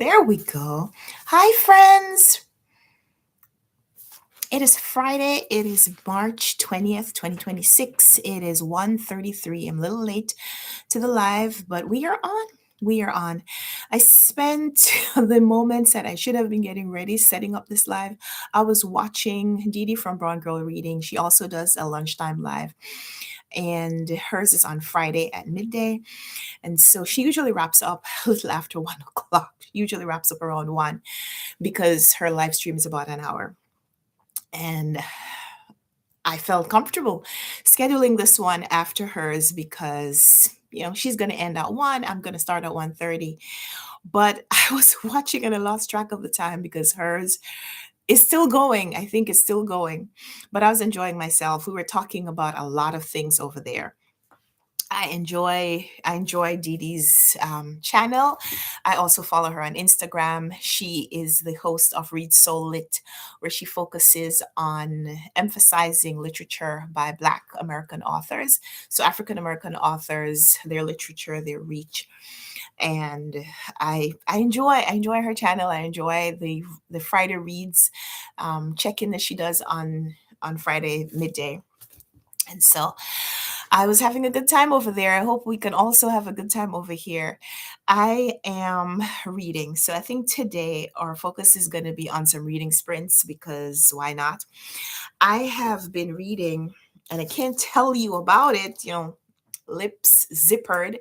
There we go. Hi, friends. It is Friday. It is March 20th, 2026. It is 1:33. I'm a little late to the live, but we are on. We are on. I spent the moments that I should have been getting ready setting up this live. I was watching Dee Dee from Brown Girl Reading. She also does a lunchtime live, and hers is on Friday at midday. And so she usually wraps up a little after 1 o'clock. She usually wraps up around 1 because her live stream is about an hour. And I felt comfortable scheduling this one after hers because she's going to end at 1. I'm going to start at 1:30. But I was watching and I lost track of the time because hers is still going. I think it's still going. But I was enjoying myself. We were talking about a lot of things over there. I enjoy Dee Dee's channel. I also follow her on Instagram. She is the host of Read Soul Lit, where she focuses on emphasizing literature by Black American authors. So African American authors, their literature, their reach, and I enjoy her channel. I enjoy the Friday reads check-in that she does on Friday midday. And so I was having a good time over there. I hope we can also have a good time over here. I am reading. So I think today our focus is going to be on some reading sprints because why not? I have been reading and I can't tell you about it, lips zippered,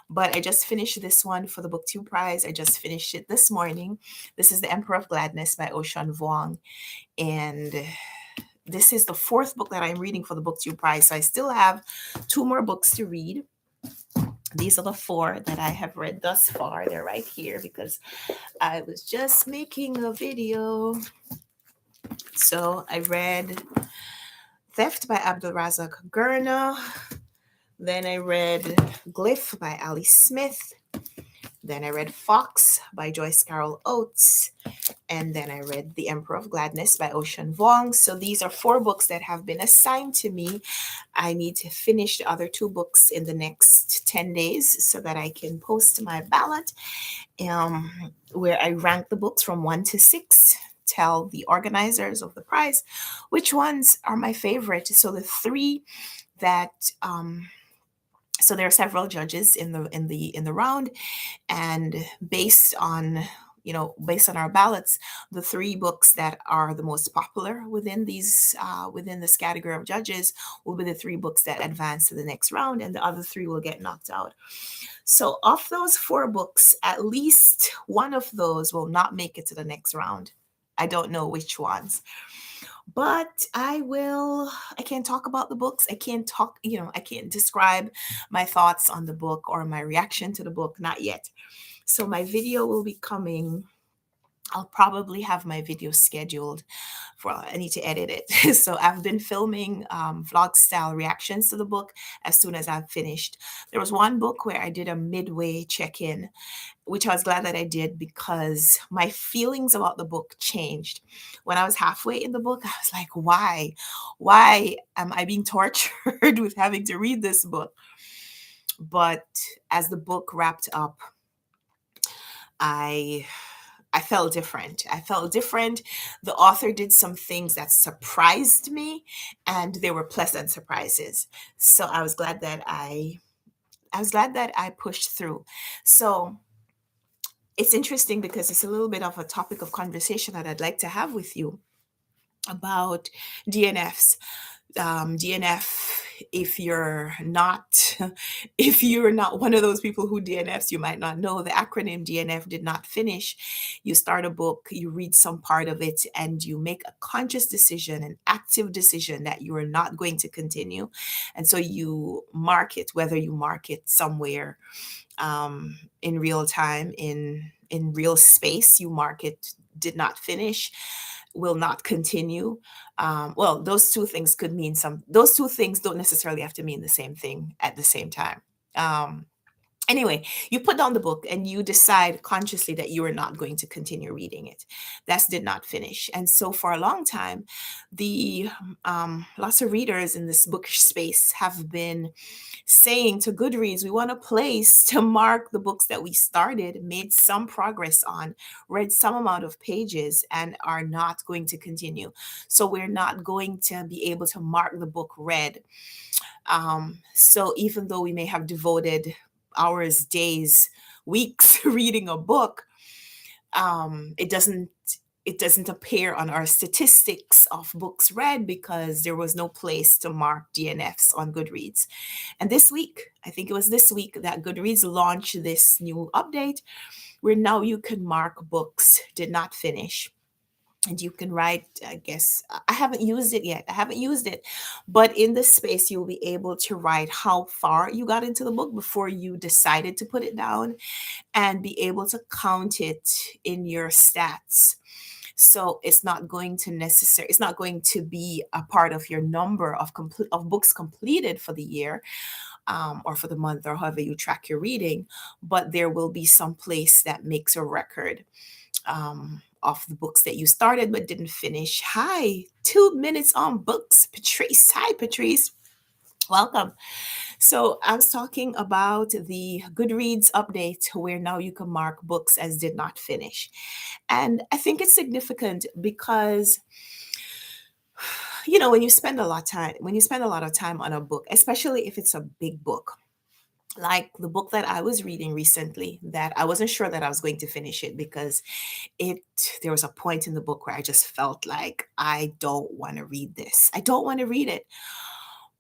but I just finished this one for the BookTube Prize. I just finished it this morning. This is The Emperor of Gladness by Ocean Vuong. And this is the fourth book that I'm reading for the BookTube Prize. So I still have two more books to read. These are the four that I have read thus far. They're right here because I was just making a video. So I read Theft by Abdulrazak Gurna. Then I read Glyph by Ali Smith. Then I read Fox by Joyce Carol Oates. And then I read The Emperor of Gladness by Ocean Vuong. So these are four books that have been assigned to me. I need to finish the other two books in the next 10 days so that I can post my ballot where I rank the books from 1 to 6, tell the organizers of the prize which ones are my favorite. So the three that so there are several judges in the round, and based on our ballots, the three books that are the most popular within this category of judges will be the three books that advance to the next round, and the other three will get knocked out. So of those four books, at least one of those will not make it to the next round. I don't know which ones, but I can't talk about the books. I can't describe my thoughts on the book or my reaction to the book, not yet. So my video will be coming. I'll probably have my video scheduled for, I need to edit it. So I've been filming vlog style reactions to the book as soon as I've finished. There was one book where I did a midway check-in, which I was glad that I did because my feelings about the book changed. When I was halfway in the book, I was like, why? Why am I being tortured with having to read this book? But as the book wrapped up, I I felt different. I felt different. The author did some things that surprised me, and they were pleasant surprises. So I was glad that I pushed through. So it's interesting because it's a little bit of a topic of conversation that I'd like to have with you about DNFs. DNF, if you're not if you're not one of those people who DNFs, you might not know the acronym DNF, did not finish. You start a book, you read some part of it, and you make a conscious decision, an active decision that you are not going to continue. And so you mark it, whether you mark it somewhere in real time, in real space, you mark it did not finish, will not continue. Well, those two things don't necessarily have to mean the same thing at the same time. Um, Anyway, you put down the book and you decide consciously that you are not going to continue reading it. That did not finish. And so for a long time, the lots of readers in this bookish space have been saying to Goodreads, we want a place to mark the books that we started, made some progress on, read some amount of pages, and are not going to continue. So we're not going to be able to mark the book read. So even though we may have devoted hours, days, weeks reading a book, it doesn't appear on our statistics of books read because there was no place to mark DNFs on Goodreads. And this week, I think it was this week, that Goodreads launched this new update where now you can mark books did not finish. And you can write, I guess, I haven't used it yet. I haven't used it. But in this space, you'll be able to write how far you got into the book before you decided to put it down and be able to count it in your stats. So it's not going to be a part of your number of books completed for the year, or for the month, or however you track your reading, but there will be some place that makes a record of the books that you started but didn't finish. Hi, 2 minutes on books, Patrice. Hi, Patrice. Welcome. So I was talking about the Goodreads update where now you can mark books as did not finish. And I think it's significant because when you spend a lot of time on a book, especially if it's a big book, like the book that I was reading recently, that I wasn't sure that I was going to finish it because it there was a point in the book where I just felt like I don't want to read this. I don't want to read it.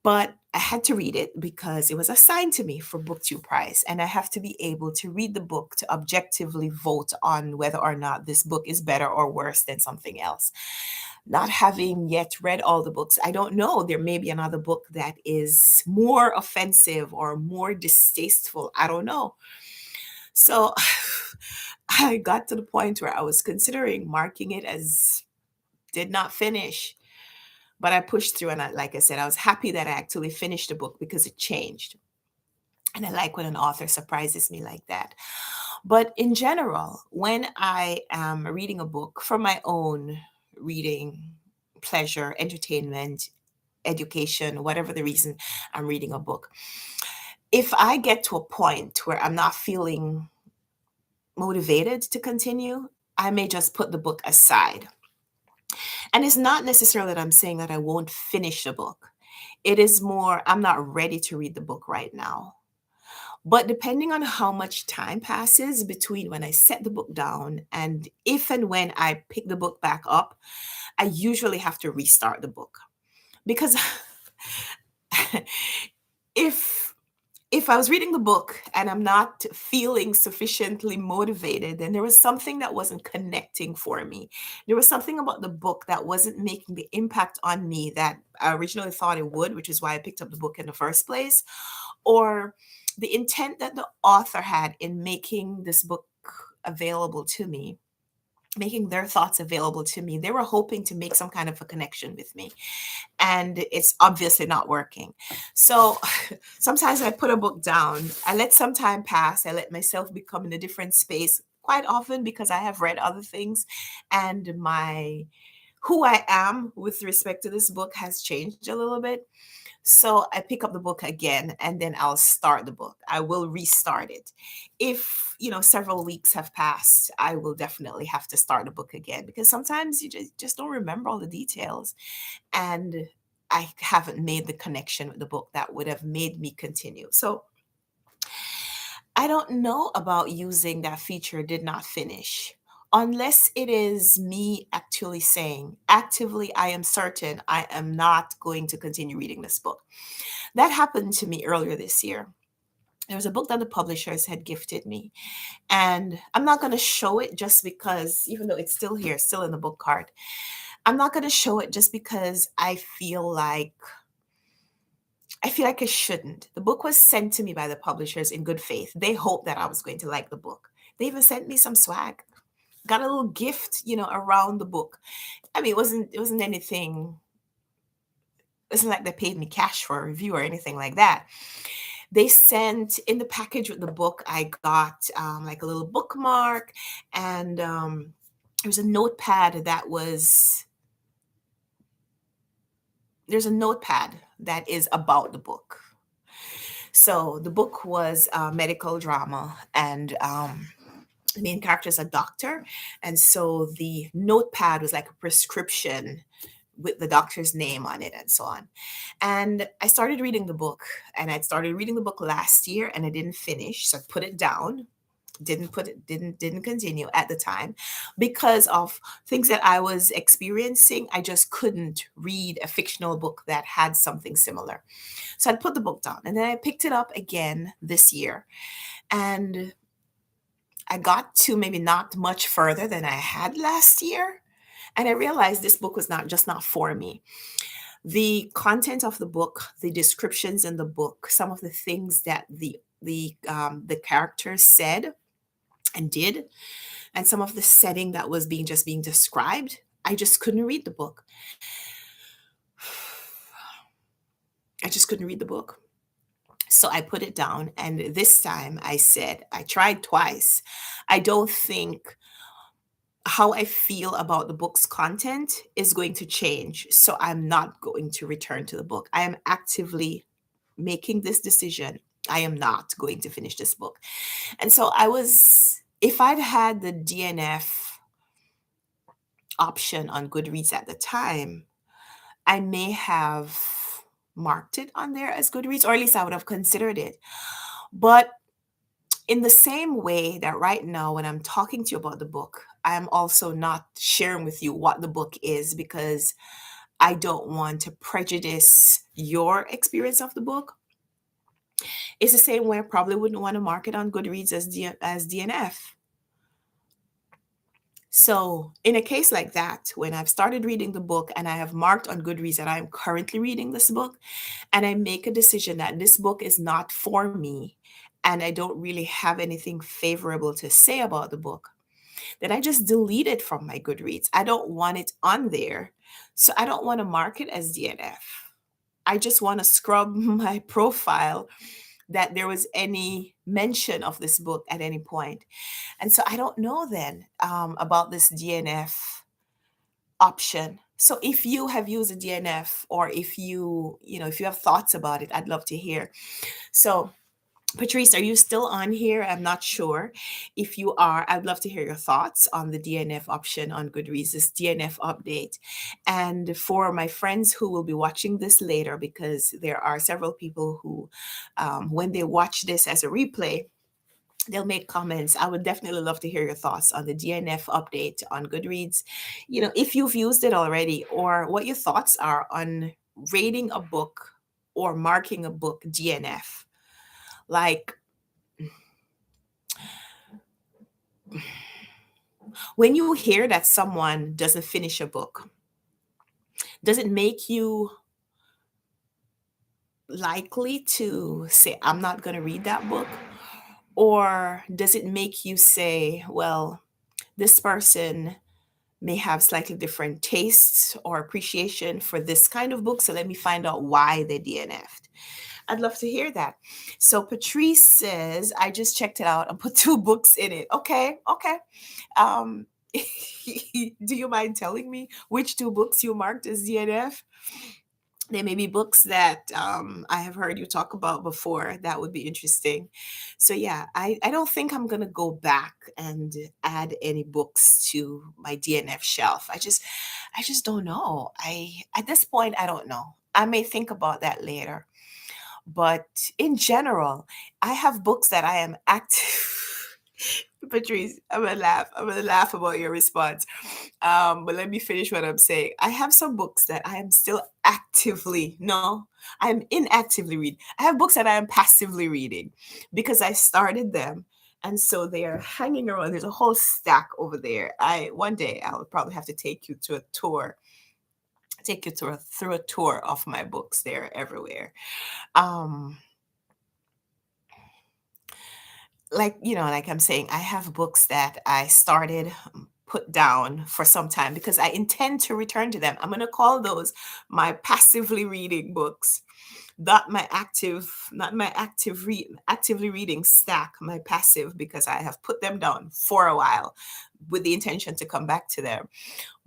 But I had to read it because it was assigned to me for BookTube Prize, and I have to be able to read the book to objectively vote on whether or not this book is better or worse than something else. Not having yet read all the books, I don't know. There may be another book that is more offensive or more distasteful. I don't know. So I got to the point where I was considering marking it as did not finish. But I pushed through, and like I said, I was happy that I actually finished the book because it changed. And I like when an author surprises me like that. But in general, when I am reading a book for my own reading pleasure, entertainment, education, whatever the reason I'm reading a book, if I get to a point where I'm not feeling motivated to continue, I may just put the book aside. And it's not necessarily that I'm saying that I won't finish the book. It is more, I'm not ready to read the book right now. But depending on how much time passes between when I set the book down and if and when I pick the book back up, I usually have to restart the book. Because if if I was reading the book and I'm not feeling sufficiently motivated, then there was something that wasn't connecting for me. There was something about the book that wasn't making the impact on me that I originally thought it would, which is why I picked up the book in the first place, or the intent that the author had in making this book available to me, making their thoughts available to me. They were hoping to make some kind of a connection with me, and it's obviously not working. So sometimes I put a book down, I let some time pass, I let myself become in a different space, quite often because I have read other things, and my who I am with respect to this book has changed a little bit. So I pick up the book again and then I'll start the book. I will restart it. If, several weeks have passed, I will definitely have to start the book again because sometimes you just don't remember all the details. And I haven't made the connection with the book that would have made me continue. So I don't know about using that feature did not finish unless it is me actually saying, actively, I am certain I am not going to continue reading this book. That happened to me earlier this year. There was a book that the publishers had gifted me, and I'm not going to show it just because, even though it's still here, still in the book cart, I'm not going to show it just because I feel like I shouldn't. The book was sent to me by the publishers in good faith. They hoped that I was going to like the book. They even sent me some swag. Got a little gift, around the book. I mean, it wasn't anything. It wasn't like they paid me cash for a review or anything like that. They sent in the package with the book, I got like a little bookmark, and there was a notepad that was there's a notepad that is about the book. So the book was medical drama, and the main character is a doctor, and so the notepad was like a prescription with the doctor's name on it and so on. And I started reading the book, and I'd started reading the book last year, and I didn't finish, so I put it down. Didn't continue at the time because of things that I was experiencing. I just couldn't read a fictional book that had something similar. So I'd put the book down, and then I picked it up again this year, and I got to maybe not much further than I had last year. And I realized this book was not for me. The content of the book, the descriptions in the book, some of the things that the characters said and did, and some of the setting that was being described, I just couldn't read the book. I just couldn't read the book. So I put it down, and this time I said, I tried twice. I don't think how I feel about the book's content is going to change. So I'm not going to return to the book. I am actively making this decision. I am not going to finish this book. And so if I'd had the DNF option on Goodreads at the time, I may have marked it on there as Goodreads, or at least I would have considered it. But in the same way that right now, when I'm talking to you about the book, I am also not sharing with you what the book is because I don't want to prejudice your experience of the book. It's the same way I probably wouldn't want to mark it on Goodreads as DNF. So, in a case like that, when I've started reading the book and I have marked on Goodreads that I'm currently reading this book, and I make a decision that this book is not for me, and I don't really have anything favorable to say about the book, then I just delete it from my Goodreads. I don't want it on there. So I don't want to mark it as DNF. I just want to scrub my profile that there was any mention of this book at any point. And so I don't know then about this DNF option. So if you have used a DNF, or if if you have thoughts about it, I'd love to hear. So Patrice, are you still on here? I'm not sure. If you are, I'd love to hear your thoughts on the DNF option on Goodreads, this DNF update. And for my friends who will be watching this later, because there are several people who, when they watch this as a replay, they'll make comments. I would definitely love to hear your thoughts on the DNF update on Goodreads. If you've used it already, or what your thoughts are on rating a book or marking a book DNF. Like, when you hear that someone doesn't finish a book, does it make you likely to say, I'm not going to read that book? Or does it make you say, well, this person may have slightly different tastes or appreciation for this kind of book, so let me find out why they DNF'd? I'd love to hear that. So Patrice says, I just checked it out and put two books in it. Okay, okay. Um, do you mind telling me which two books you marked as DNF? There may be books that I have heard you talk about before. That would be interesting. So yeah, I don't think I'm gonna go back and add any books to my DNF shelf. I just don't know. At this point I don't know. I may think about that later. But in general, I have books that I am active. Patrice, I'm gonna laugh. I'm gonna laugh about your response. But let me finish what I'm saying. I have some books that I am still actively, no, I'm inactively reading. I have books that I am passively reading because I started them. And so they are hanging around. There's a whole stack over there. One day I'll probably have to take you to a tour, take you through a tour of my books. They're everywhere. Um, like I'm saying, I have books that I started, put down for some time because I intend to return to them. I'm going to call those my passively reading books actively reading stack, my passive, because I have put them down for a while with the intention to come back to them.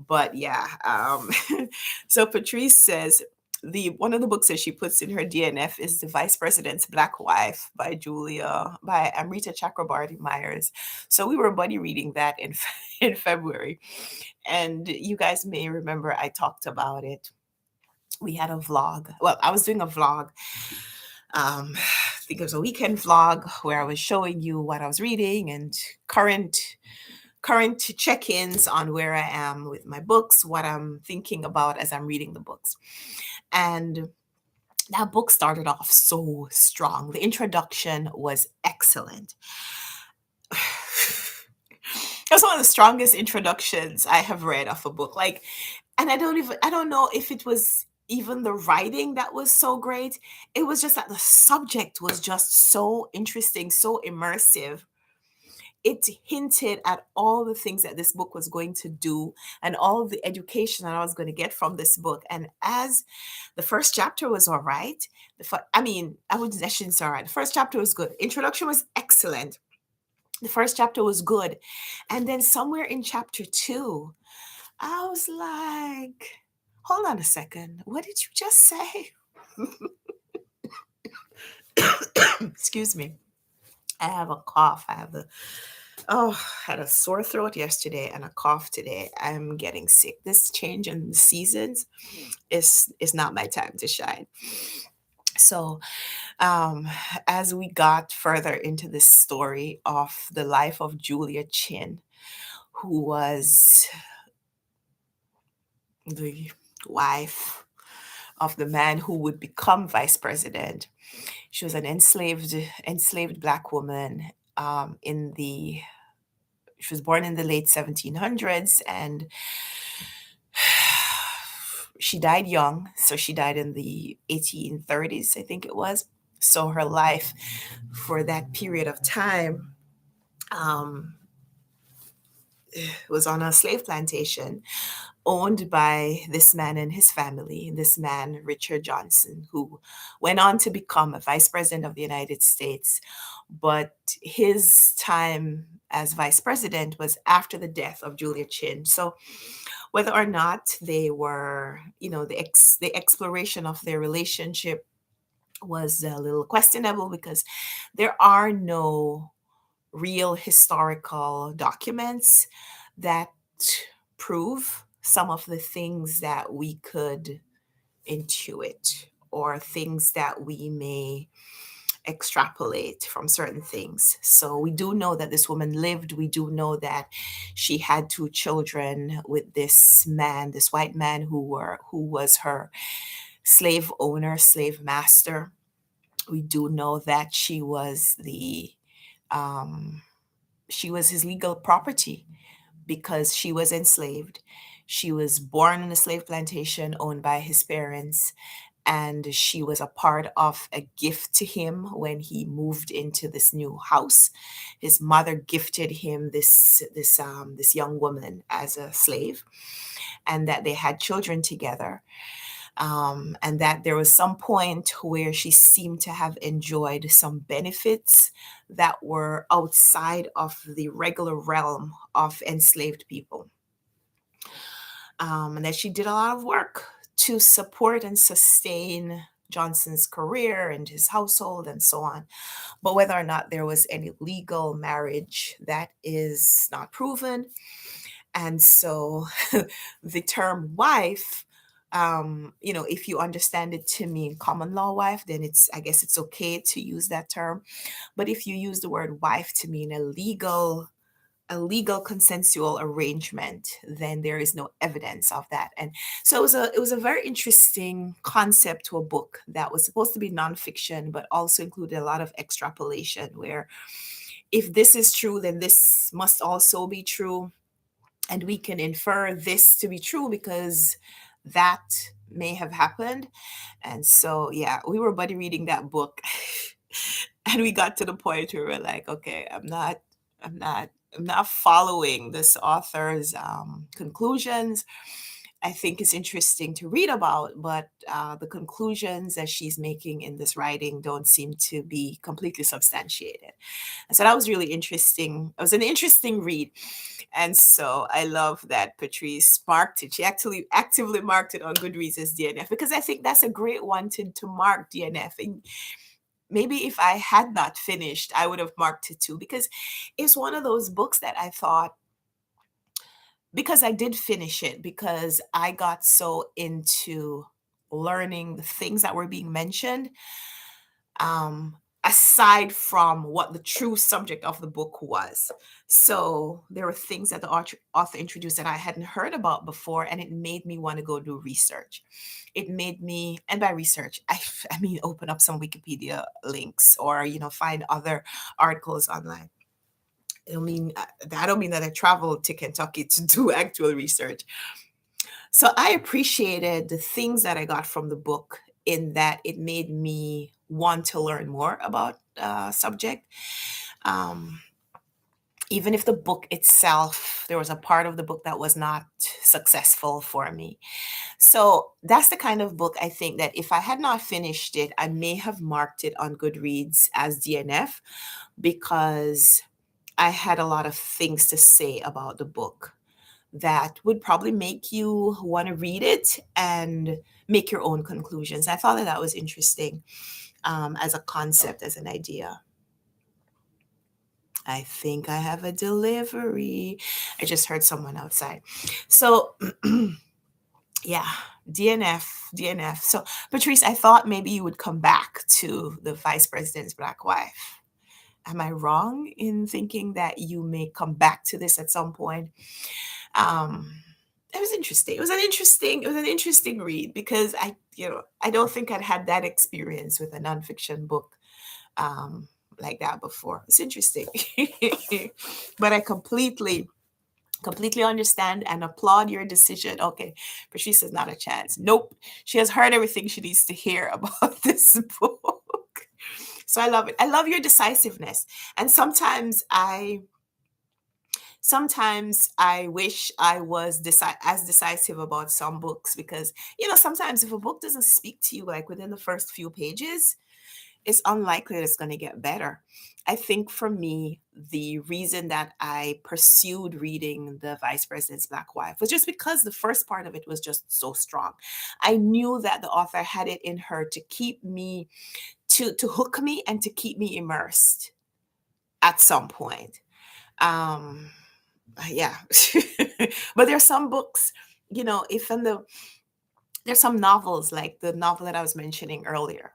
But yeah, so Patrice says the one of the books that she puts in her DNF is The Vice President's Black Wife by Amrita Chakrabarty Myers. So we were buddy reading that in in February, and you guys may remember I talked about it. We had a vlog. Well, I was doing a vlog. I think it was a weekend vlog where I was showing you what I was reading and current current check-ins on where I am with my books, what I'm thinking about as I'm reading the books. And that book started off so strong. The introduction was excellent. It was one of the strongest introductions I have read of a book. Like, and I don't know if it was even the writing that was so great. It was just that the subject was just so interesting, so immersive. It hinted at all the things that this book was going to do and all of the education that I was going to get from this book. And as the first chapter was all right, I mean, I shouldn't say all right. The first chapter was good. Introduction was excellent. The first chapter was good. And then somewhere in chapter two, I was like, hold on a second. What did you just say? Excuse me. I have a cough. Had a sore throat yesterday and a cough today. I'm getting sick. This change in the seasons is not my time to shine. So, um, as we got further into this story of the life of Julia Chin, who was the wife of the man who would become vice president. She was an enslaved black woman in the she was born in the late 1700s, and she died young. So she died in the 1830s, I think it was. So her life for that period of time um, was on a slave plantation owned by this man and his family, this man, Richard Johnson, who went on to become a vice president of the United States. But his time as vice president was after the death of Julia Chin. So whether or not they were, the exploration of their relationship was a little questionable because there are no real historical documents that prove some of the things that we could intuit or things that we may extrapolate from certain things. So we do know that this woman lived. We do know that she had two children with this man, this white man who was her slave owner, slave master. We do know that um, she was his legal property because she was enslaved. She was born in a slave plantation owned by his parents, and she was a part of a gift to him when he moved into this new house. His mother gifted him this young woman as a slave, and that they had children together. And that there was some point where she seemed to have enjoyed some benefits that were outside of the regular realm of enslaved people. And that she did a lot of work to support and sustain Johnson's career and his household and so on. But whether or not there was any legal marriage, that is not proven. And so the term wife, if you understand it to mean common law wife, then I guess it's okay to use that term. But if you use the word wife to mean a legal consensual arrangement, then there is no evidence of that. And so it was a very interesting concept to a book that was supposed to be nonfiction, but also included a lot of extrapolation, where if this is true, then this must also be true. And we can infer this to be true because that may have happened. And so, yeah, we were buddy reading that book. And we got to the point where we were like, okay, I'm not following this author's conclusions. I think is interesting to read about, but the conclusions that she's making in this writing don't seem to be completely substantiated. And so that was really interesting. It was an interesting read. And so I love that Patrice marked it. She actually actively marked it on Goodreads as DNF, because I think that's a great one to mark DNF. And maybe if I had not finished, I would have marked it too, because it's one of those books that I thought, because I did finish it, because I got so into learning the things that were being mentioned, aside from what the true subject of the book was. So there were things that the author introduced that I hadn't heard about before, and it made me want to go do research. It made me, and by research, I mean, open up some Wikipedia links, or, find other articles online. I don't mean that I traveled to Kentucky to do actual research. So I appreciated the things that I got from the book, in that it made me want to learn more about subject. Um, Even if the book itself, there was a part of the book that was not successful for me. So that's the kind of book I think that if I had not finished it, I may have marked it on Goodreads as DNF, because I had a lot of things to say about the book that would probably make you want to read it and make your own conclusions. I thought that that was interesting, as a concept, as an idea. I think I have a delivery. I just heard someone outside. So, yeah, DNF, DNF. So, Patrice, I thought maybe you would come back to the vice president's black wife. Am I wrong in thinking that you may come back to this at some point? Um, it was interesting. It was an interesting read, because I don't think I'd had that experience with a nonfiction book, um, like that before. It's interesting, but I completely understand and applaud your decision. Okay, Patrice is not a chance. Nope, she has heard everything she needs to hear about this book. So I love it. I love your decisiveness. And sometimes I wish I was as decisive about some books, because sometimes if a book doesn't speak to you like within the first few pages, it's unlikely that it's going to get better. I think for me, the reason that I pursued reading The Vice President's Black Wife was just because the first part of it was just so strong. I knew that the author had it in her to keep me, to hook me and to keep me immersed at some point. Um, yeah. But there's some books, if in there's some novels, like the novel that I was mentioning earlier.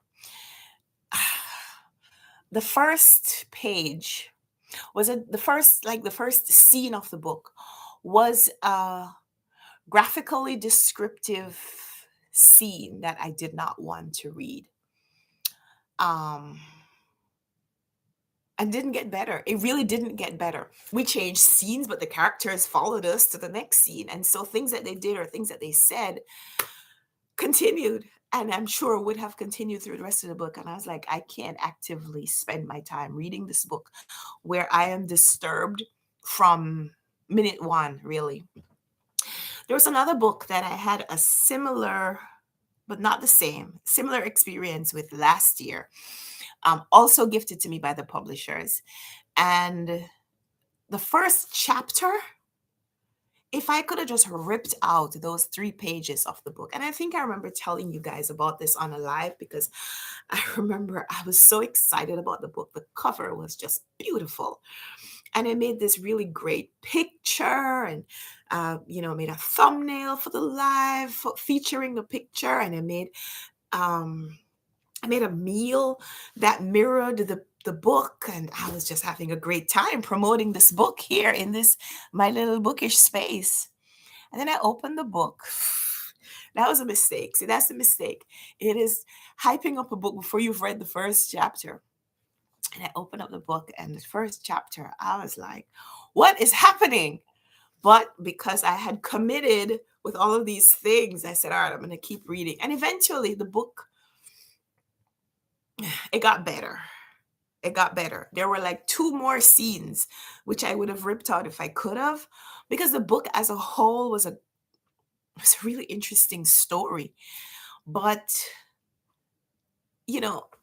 The first page was it the first scene of the book was a graphically descriptive scene that I did not want to read. Um, and didn't get better. It really didn't get better. We changed scenes, but the characters followed us to the next scene. And so things that they did or things that they said continued, and I'm sure would have continued through the rest of the book. And I was like, I can't actively spend my time reading this book where I am disturbed from minute one, really. There was another book that I had a similar, but not the same, similar experience with last year, also gifted to me by the publishers. And the first chapter, if I could have just ripped out those 3 pages of the book, and I think I remember telling you guys about this on a live, because I remember I was so excited about the book. The cover was just beautiful. And I made this really great picture, and made a thumbnail for the live featuring the picture, and um, I made a meal that mirrored the book, and I was just having a great time promoting this book here in this my little bookish space. And then I opened the book. That was a mistake. See, that's the mistake. It is hyping up a book before you've read the first chapter. And I opened up the book, and the first chapter, I was like, what is happening? But because I had committed with all of these things, I said, all right, I'm going to keep reading. And eventually the book, it got better. It got better. There were like 2 more scenes, which I would have ripped out if I could have, because the book as a whole was It's a really interesting story. But,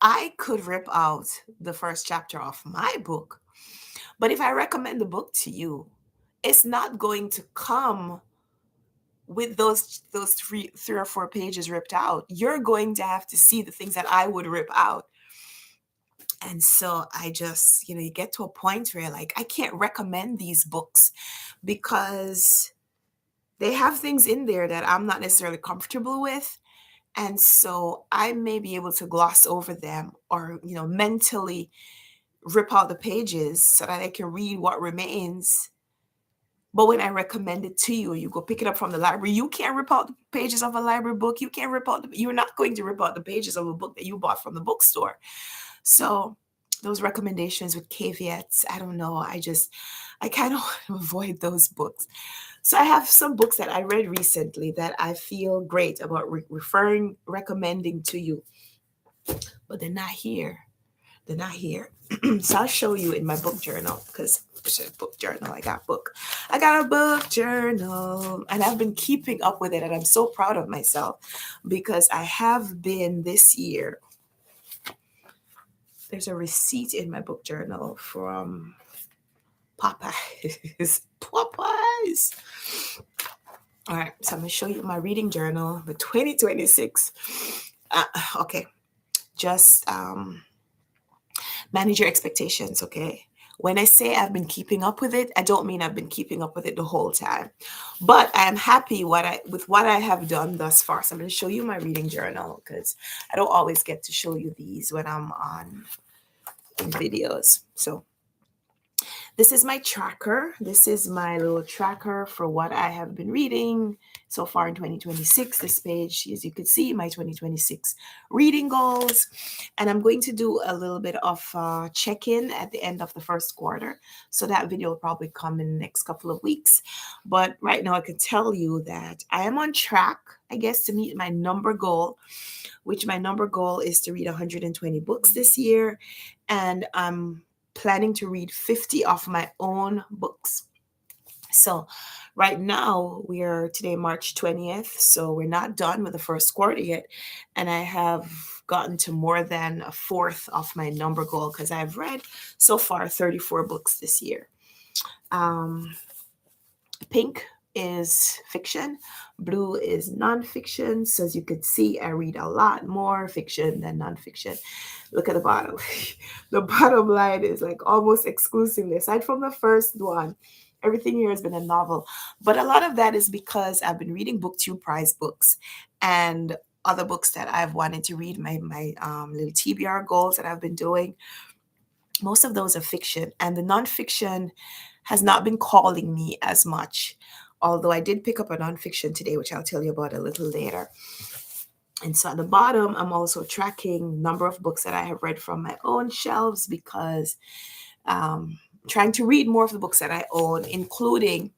I could rip out the first chapter of my book, but if I recommend the book to you, it's not going to come with those three or four pages ripped out. You're going to have to see the things that I would rip out. And so I just, you get to a point where like I can't recommend these books because they have things in there that I'm not necessarily comfortable with. And so I may be able to gloss over them or, mentally rip out the pages so that I can read what remains. But when I recommend it to you, you go pick it up from the library, you can't rip out the pages of a library book. You can't rip out you're not going to rip out the pages of a book that you bought from the bookstore. So those recommendations with caveats, I don't know. I kind of want to avoid those books. So I have some books that I read recently that I feel great about recommending to you, but they're not here. They're not here. So I'll show you in my book journal because book journal. I got a book journal, and I've been keeping up with it, and I'm so proud of myself because I have been this year. There's a receipt in my book journal from Popeyes. Popeyes. All right, so I'm gonna show you my reading journal for 2026. Okay, just manage your expectations, okay? When I say I've been keeping up with it, I don't mean I've been keeping up with it the whole time. But I am happy with what I have done thus far. So I'm going to show you my reading journal because I don't always get to show you these when I'm on in videos. So this is my tracker. This is my little tracker for what I have been reading so far in 2026. This page, as you can see, my 2026 reading goals. And I'm going to do a little bit of check-in at the end of the first quarter. So that video will probably come in the next couple of weeks. But right now I can tell you that I am on track, I guess, to meet my number goal, which my number goal is to read 120 books this year. And I'm planning to read 50 of my own books. So right now we are today March 20th, so we're not done with the first quarter yet, and I have gotten to more than a fourth of my number goal because I've read so far 34 books this year. Pink is fiction, blue is nonfiction. So as you can see, I read a lot more fiction than nonfiction. Look at the bottom. The bottom line is like almost exclusively, aside from the first one, everything here has been a novel. But a lot of that is because I've been reading BookTube prize books and other books that I've wanted to read, my little TBR goals that I've been doing. Most of those are fiction, and the nonfiction has not been calling me as much. Although I did pick up a nonfiction today, which I'll tell you about a little later. And so at the bottom, I'm also tracking number of books that I have read from my own shelves because trying to read more of the books that I own, including.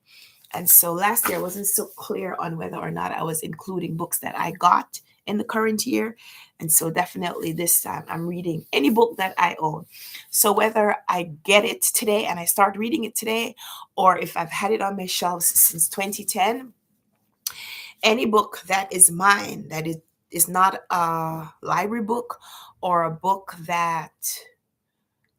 And so last year I wasn't so clear on whether or not I was including books that I got in the current year. And so definitely this time I'm reading any book that I own. So whether I get it today and I start reading it today, or if I've had it on my shelves since 2010, any book that is mine, that is not a library book or a book that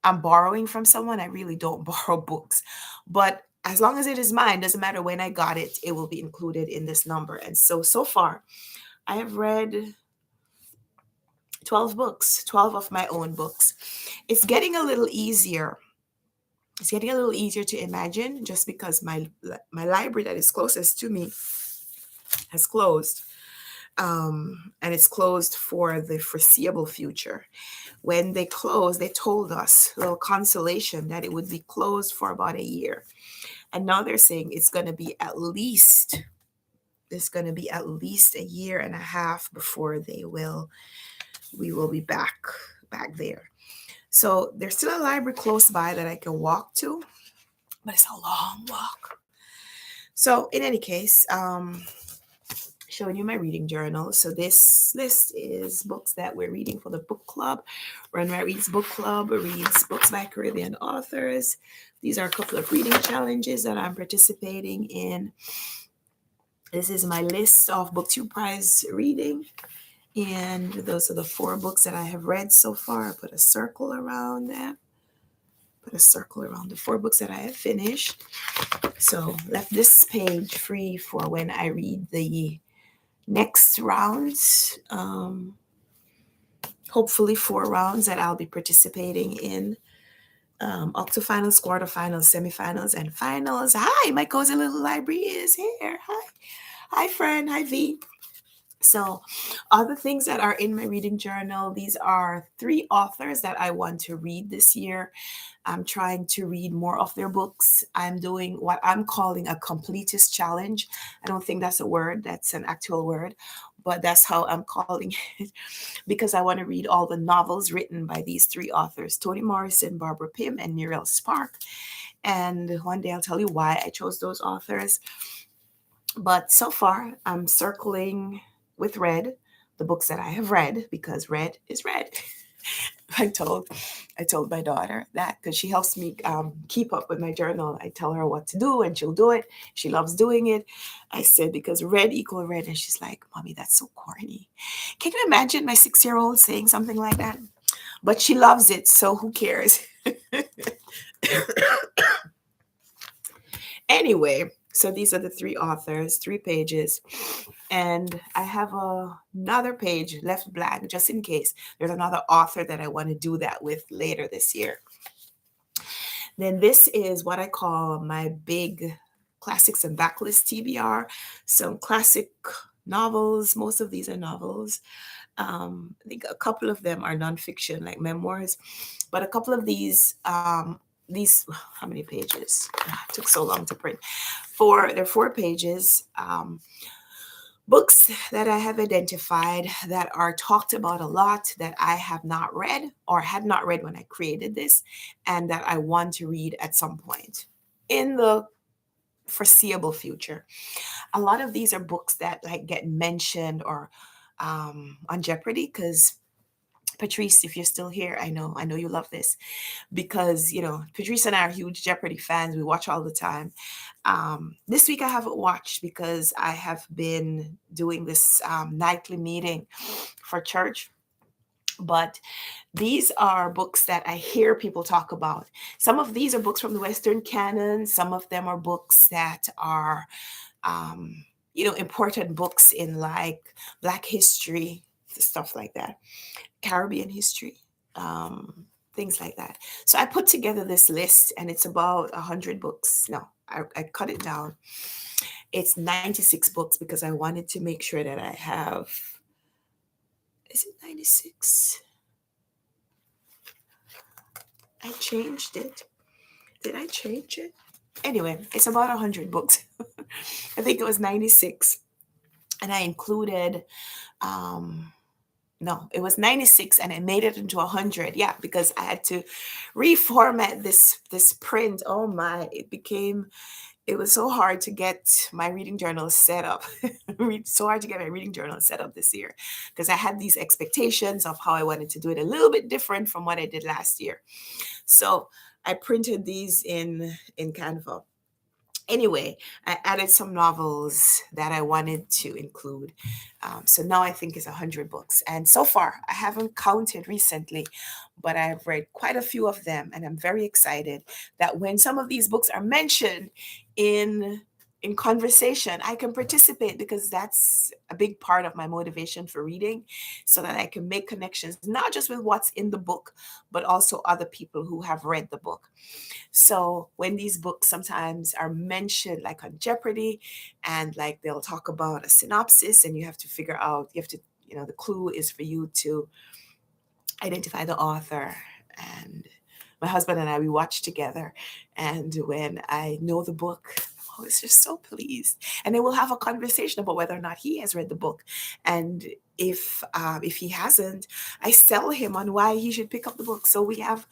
I'm borrowing from someone. I really don't borrow books. But as long as it is mine, doesn't matter when I got it, it will be included in this number. And so far, I have read 12 books, 12 of my own books. It's getting a little easier. It's getting a little easier to imagine just because my library that is closest to me has closed. And it's closed for the foreseeable future. When they closed, they told us, a little consolation, that it would be closed for about a year. And now they're saying it's going to be at least a year and a half before we will be back there. So there's still a library close by that I can walk to, but it's a long walk. So in any case, showing you my reading journal. So this list is books that we're reading for the book club. Runwright Reads Book Club reads books by Caribbean authors. These are a couple of reading challenges that I'm participating in. This is my list of BookTube Prize reading. And those are the 4 books that I have read so far. I put a circle around that. Put a circle around the 4 books that I have finished. So left this page free for when I read the next rounds. Hopefully 4 rounds that I'll be participating in. Octofinals, quarterfinals, semifinals, and finals. Hi, my cozy little library is here. Hi, friend. Hi, V. So, other things that are in my reading journal, these are 3 authors that I want to read this year. I'm trying to read more of their books. I'm doing what I'm calling a completist challenge. I don't think that's a word, that's an actual word, but that's how I'm calling it because I want to read all the novels written by these 3 authors: Toni Morrison, Barbara Pym, and Muriel Spark. And one day I'll tell you why I chose those authors. But so far, I'm circling with red the books that I have read because red is red. I told I told my daughter that because she helps me keep up with my journal. I tell her what to do and she'll do it. She loves doing it. I said because red equal red, and she's like, "Mommy, that's so corny." Can you imagine my 6-year-old saying something like that? But she loves it, so who cares? Anyway, so these are the 3 authors, 3 pages. And I have another page left blank just in case there's another author that I want to do that with later this year. Then this is what I call my big classics and backlist TBR. Some classic novels. Most of these are novels. I think a couple of them are nonfiction, like memoirs, but a couple of these how many pages? It took so long to print. They're 4 pages. Books that I have identified that are talked about a lot that I have not read or had not read when I created this, and that I want to read at some point in the foreseeable future. A lot of these are books that like get mentioned or on Jeopardy because Patrice, if you're still here, I know you love this because Patrice and I are huge Jeopardy fans. We watch all the time. This week I haven't watched because I have been doing this nightly meeting for church. But these are books that I hear people talk about. Some of these are books from the Western canon. Some of them are books that are, important books in like Black history, stuff like that, Caribbean history. Um, Things like that. So I put together this list and it's about 100 books. No, I cut it down. It's 96 books because I wanted to make sure that I have, is it 96? I changed it. Did I change it? Anyway, it's about 100 books. I think it was 96. And I included, no, it was 96 and I made it into 100. Yeah, because I had to reformat this print. Oh my, it was so hard to get my reading journal set up. So hard to get my reading journal set up this year because I had these expectations of how I wanted to do it a little bit different from what I did last year. So I printed these in Canva. Anyway, I added some novels that I wanted to include. So now I think it's 100 books. And so far, I haven't counted recently, but I've read quite a few of them. And I'm very excited that when some of these books are mentioned in in conversation, I can participate because that's a big part of my motivation for reading so that I can make connections, not just with what's in the book, but also other people who have read the book. So when these books sometimes are mentioned, like on Jeopardy, and like they'll talk about a synopsis, and you have to figure out, you have to, the clue is for you to identify the author. And my husband and I, we watch together. And when I know the book, I was just so pleased. And then we'll have a conversation about whether or not he has read the book. And if he hasn't, I sell him on why he should pick up the book. So we have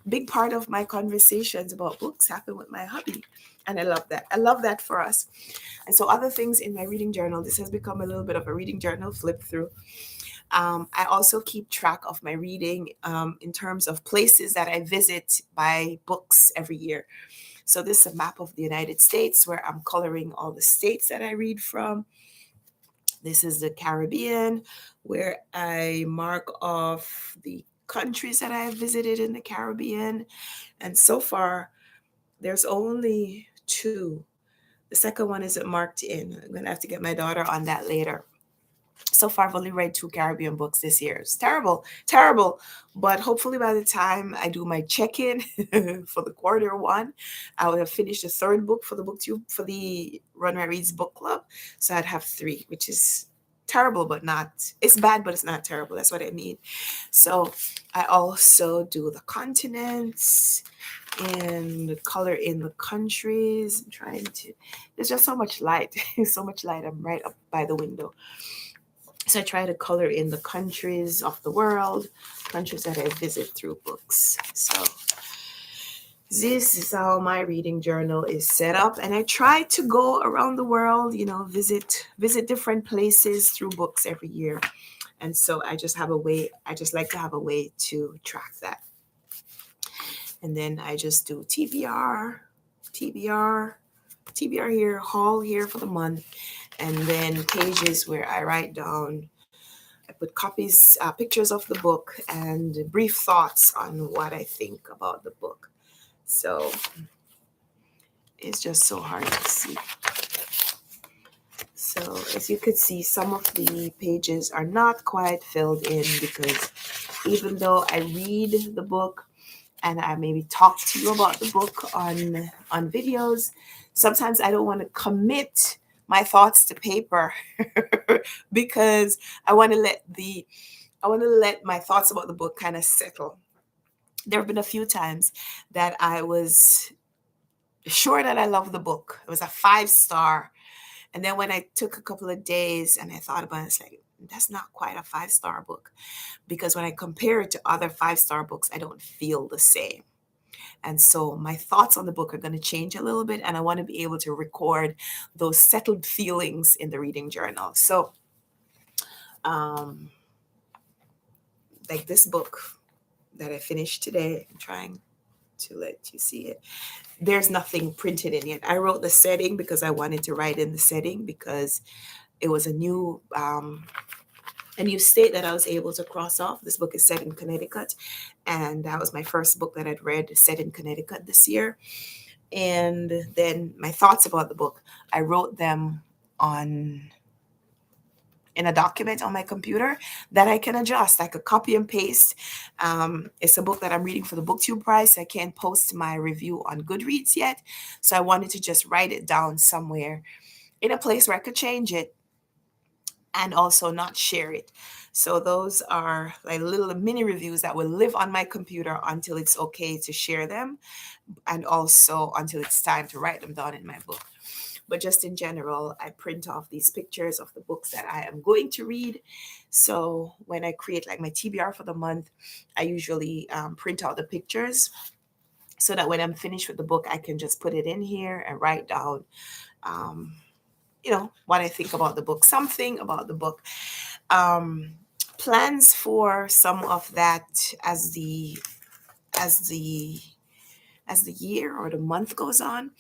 big part of my conversations about books happen with my hubby. And I love that. I love that for us. And so other things in my reading journal, this has become a little bit of a reading journal flip through. I also keep track of my reading in terms of places that I visit by books every year. So this is a map of the United States where I'm coloring all the states that I read from. This is the Caribbean, where I mark off the countries that I have visited in the Caribbean. And so far, there's only two. The second one isn't marked in. I'm going to have to get my daughter on that later. So far, I've only read two Caribbean books this year. It's terrible, terrible. But hopefully, by the time I do my check-in for the quarter one, I will have finished the third book for the booktube for the Runwright Reads book club. So I'd have three, which is terrible, but not. It's bad, but it's not terrible. That's what I mean. So I also do the continents and color in the countries. I'm trying to. There's just so much light, so much light. I'm right up by the window. So I try to color in the countries of the world, countries that I visit through books. So this is how my reading journal is set up. And I try to go around the world, visit different places through books every year. And so I just like to have a way to track that. And then I just do TBR here, haul here for the month, and then pages where I write down, I put pictures of the book and brief thoughts on what I think about the book. So it's just so hard to see. So as you could see, some of the pages are not quite filled in because even though I read the book and I maybe talk to you about the book on videos, sometimes I don't want to commit my thoughts to paper because I want to let my thoughts about the book kind of settle. There have been a few times that I was sure that I love the book. It was a 5-star. And then when I took a couple of days and I thought about it, it's like, that's not quite a 5-star book. Because when I compare it to other 5-star books, I don't feel the same. And so my thoughts on the book are going to change a little bit. And I want to be able to record those settled feelings in the reading journal. So, like this book that I finished today, I'm trying to let you see it. There's nothing printed in it. I wrote the setting because I wanted to write in the setting because it was a new state that I was able to cross off. This book is set in Connecticut, and that was my first book that I'd read set in Connecticut this year. And then my thoughts about the book, I wrote them in a document on my computer that I can adjust. I could copy and paste. It's a book that I'm reading for the BookTube prize. I can't post my review on Goodreads yet. So I wanted to just write it down somewhere in a place where I could change it and also not share it. So those are like little mini reviews that will live on my computer until it's okay to share them, and also until it's time to write them down in my book. But just in general, I print off these pictures of the books that I am going to read. So when I create like my TBR for the month, I usually print out the pictures so that when I'm finished with the book, I can just put it in here and write down, what I think about the book, something about the book. Plans for some of that as the year or the month goes on.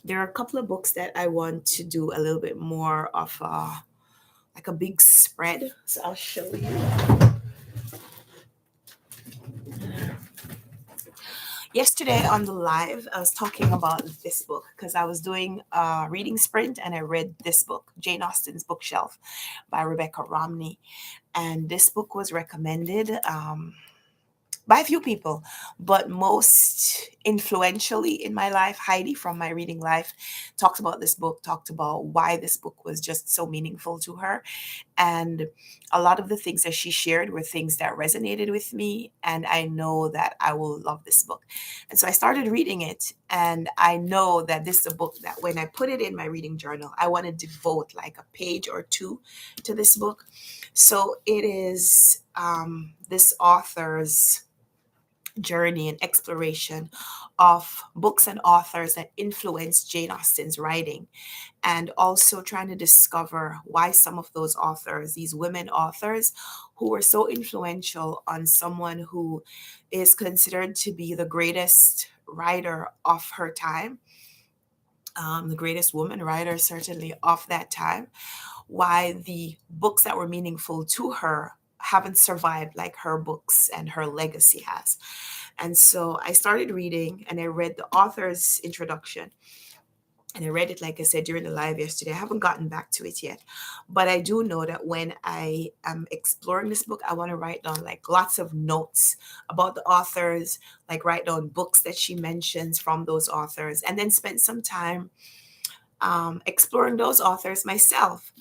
There are a couple of books that I want to do a little bit more of like a big spread. So I'll show you. Yesterday on the live, I was talking about this book because I was doing a reading sprint and I read this book, Jane Austen's Bookshelf by Rebecca Romney. And this book was recommended by a few people, but most influentially in my life, Heidi from My Reading Life talked about this book, talked about why this book was just so meaningful to her. And a lot of the things that she shared were things that resonated with me. And I know that I will love this book. And so I started reading it. And I know that this is a book that when I put it in my reading journal, I want to devote like a page or two to this book. So it is this author's journey and exploration of books and authors that influenced Jane Austen's writing, and also trying to discover why some of those authors, these women authors, who were so influential on someone who is considered to be the greatest writer of her time, the greatest woman writer certainly of that time, why the books that were meaningful to her haven't survived like her books and her legacy has. And so I started reading, and I read the author's introduction, and I read it, like I said, during the live yesterday. I haven't gotten back to it yet, but I do know that when I am exploring this book, I want to write down like lots of notes about the authors, like write down books that she mentions from those authors, and then spend some time exploring those authors myself.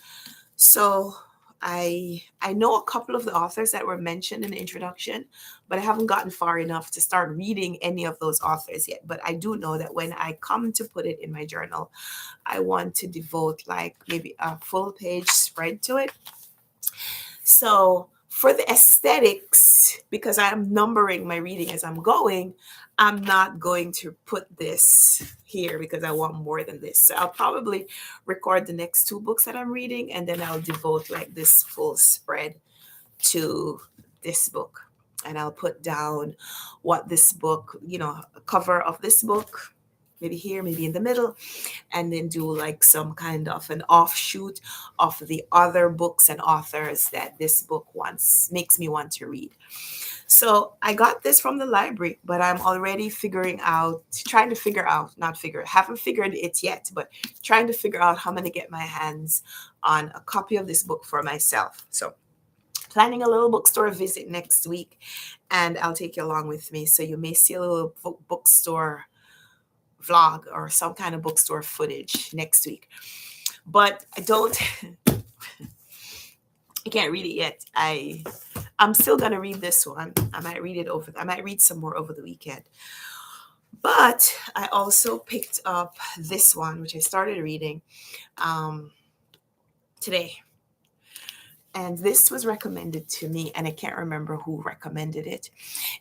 So I know a couple of the authors that were mentioned in the introduction, but I haven't gotten far enough to start reading any of those authors yet. But I do know that when I come to put it in my journal, I want to devote like maybe a full page spread to it. So for the aesthetics, because I'm numbering my reading as I'm going, I'm not going to put this here because I want more than this. So I'll probably record the next two books that I'm reading, and then I'll devote like this full spread to this book. And I'll put down what this book, a cover of this book, maybe here, maybe in the middle, and then do like some kind of an offshoot of the other books and authors that this book wants makes me want to read. So I got this from the library, but I'm already trying to figure out, not figure, haven't figured it yet, but trying to figure out how I'm going to get my hands on a copy of this book for myself. So planning a little bookstore visit next week, and I'll take you along with me. So you may see a little bookstore vlog or some kind of bookstore footage next week. But I can't read it yet. I'm still gonna read this one. I might read some more over the weekend. But I also picked up this one, which I started reading today. And this was recommended to me, and I can't remember who recommended it.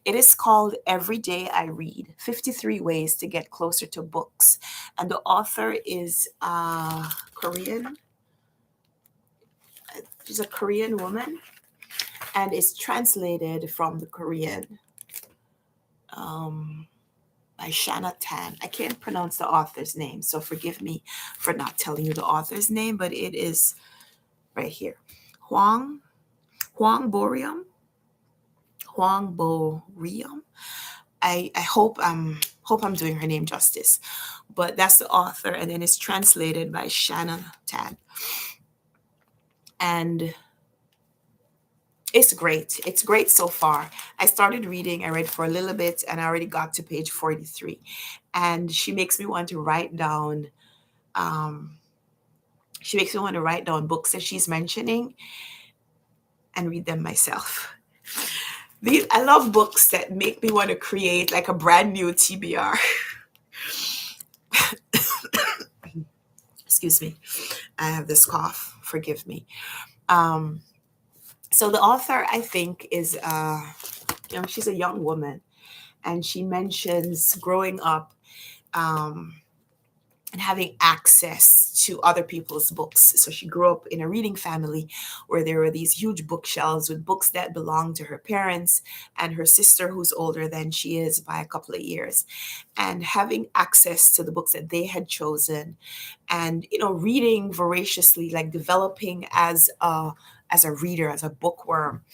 It is called Every Day I Read 53 Ways to Get Closer to Books. And the author is Korean. She's a Korean woman, and it's translated from the Korean by Shanna Tan. I can't pronounce the author's name, so forgive me for not telling you the author's name, but it is right here. Hwang Borium. I hope I'm doing her name justice, but that's the author, and then it's translated by Shannon Tan, and it's great. It's great so far. I started reading. I read for a little bit, and I already got to page 43, and she makes me want to write down. She makes me want to write down books that she's mentioning and read them myself. I love books that make me want to create like a brand new TBR. Excuse me. I have this cough. Forgive me. So the author, I think, is, she's a young woman, and she mentions growing up and having access to other people's books. So she grew up in a reading family where there were these huge bookshelves with books that belonged to her parents and her sister, who's older than she is by a couple of years, and having access to the books that they had chosen, and reading voraciously, like developing as a reader, as a bookworm,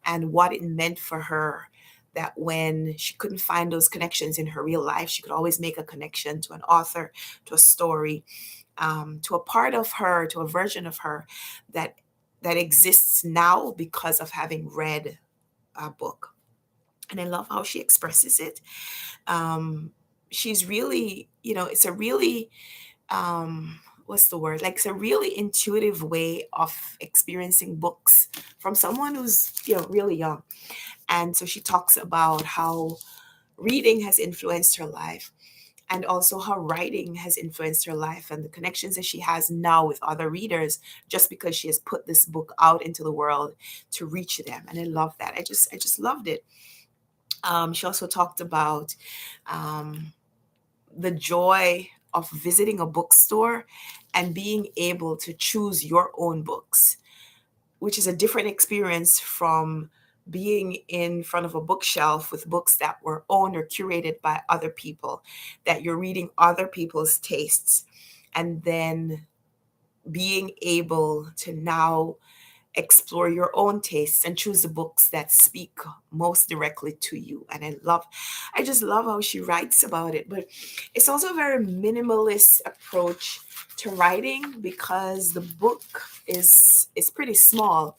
and what it meant for her, that when she couldn't find those connections in her real life, she could always make a connection to an author, to a story, to a part of her, to a version of her that exists now because of having read a book. And I love how she expresses it. She's really, it's a really, what's the word? Like, it's a really intuitive way of experiencing books from someone who's, really young. And so she talks about how reading has influenced her life, and also how writing has influenced her life, and the connections that she has now with other readers just because she has put this book out into the world to reach them. And I love that. I just loved it. She also talked about um, the joy of visiting a bookstore and being able to choose your own books, which is a different experience from being in front of a bookshelf with books that were owned or curated by other people, that you're reading other people's tastes, and then being able to now explore your own tastes and choose the books that speak most directly to you. And I just love how she writes about it. But it's also a very minimalist approach to writing because the book is pretty small.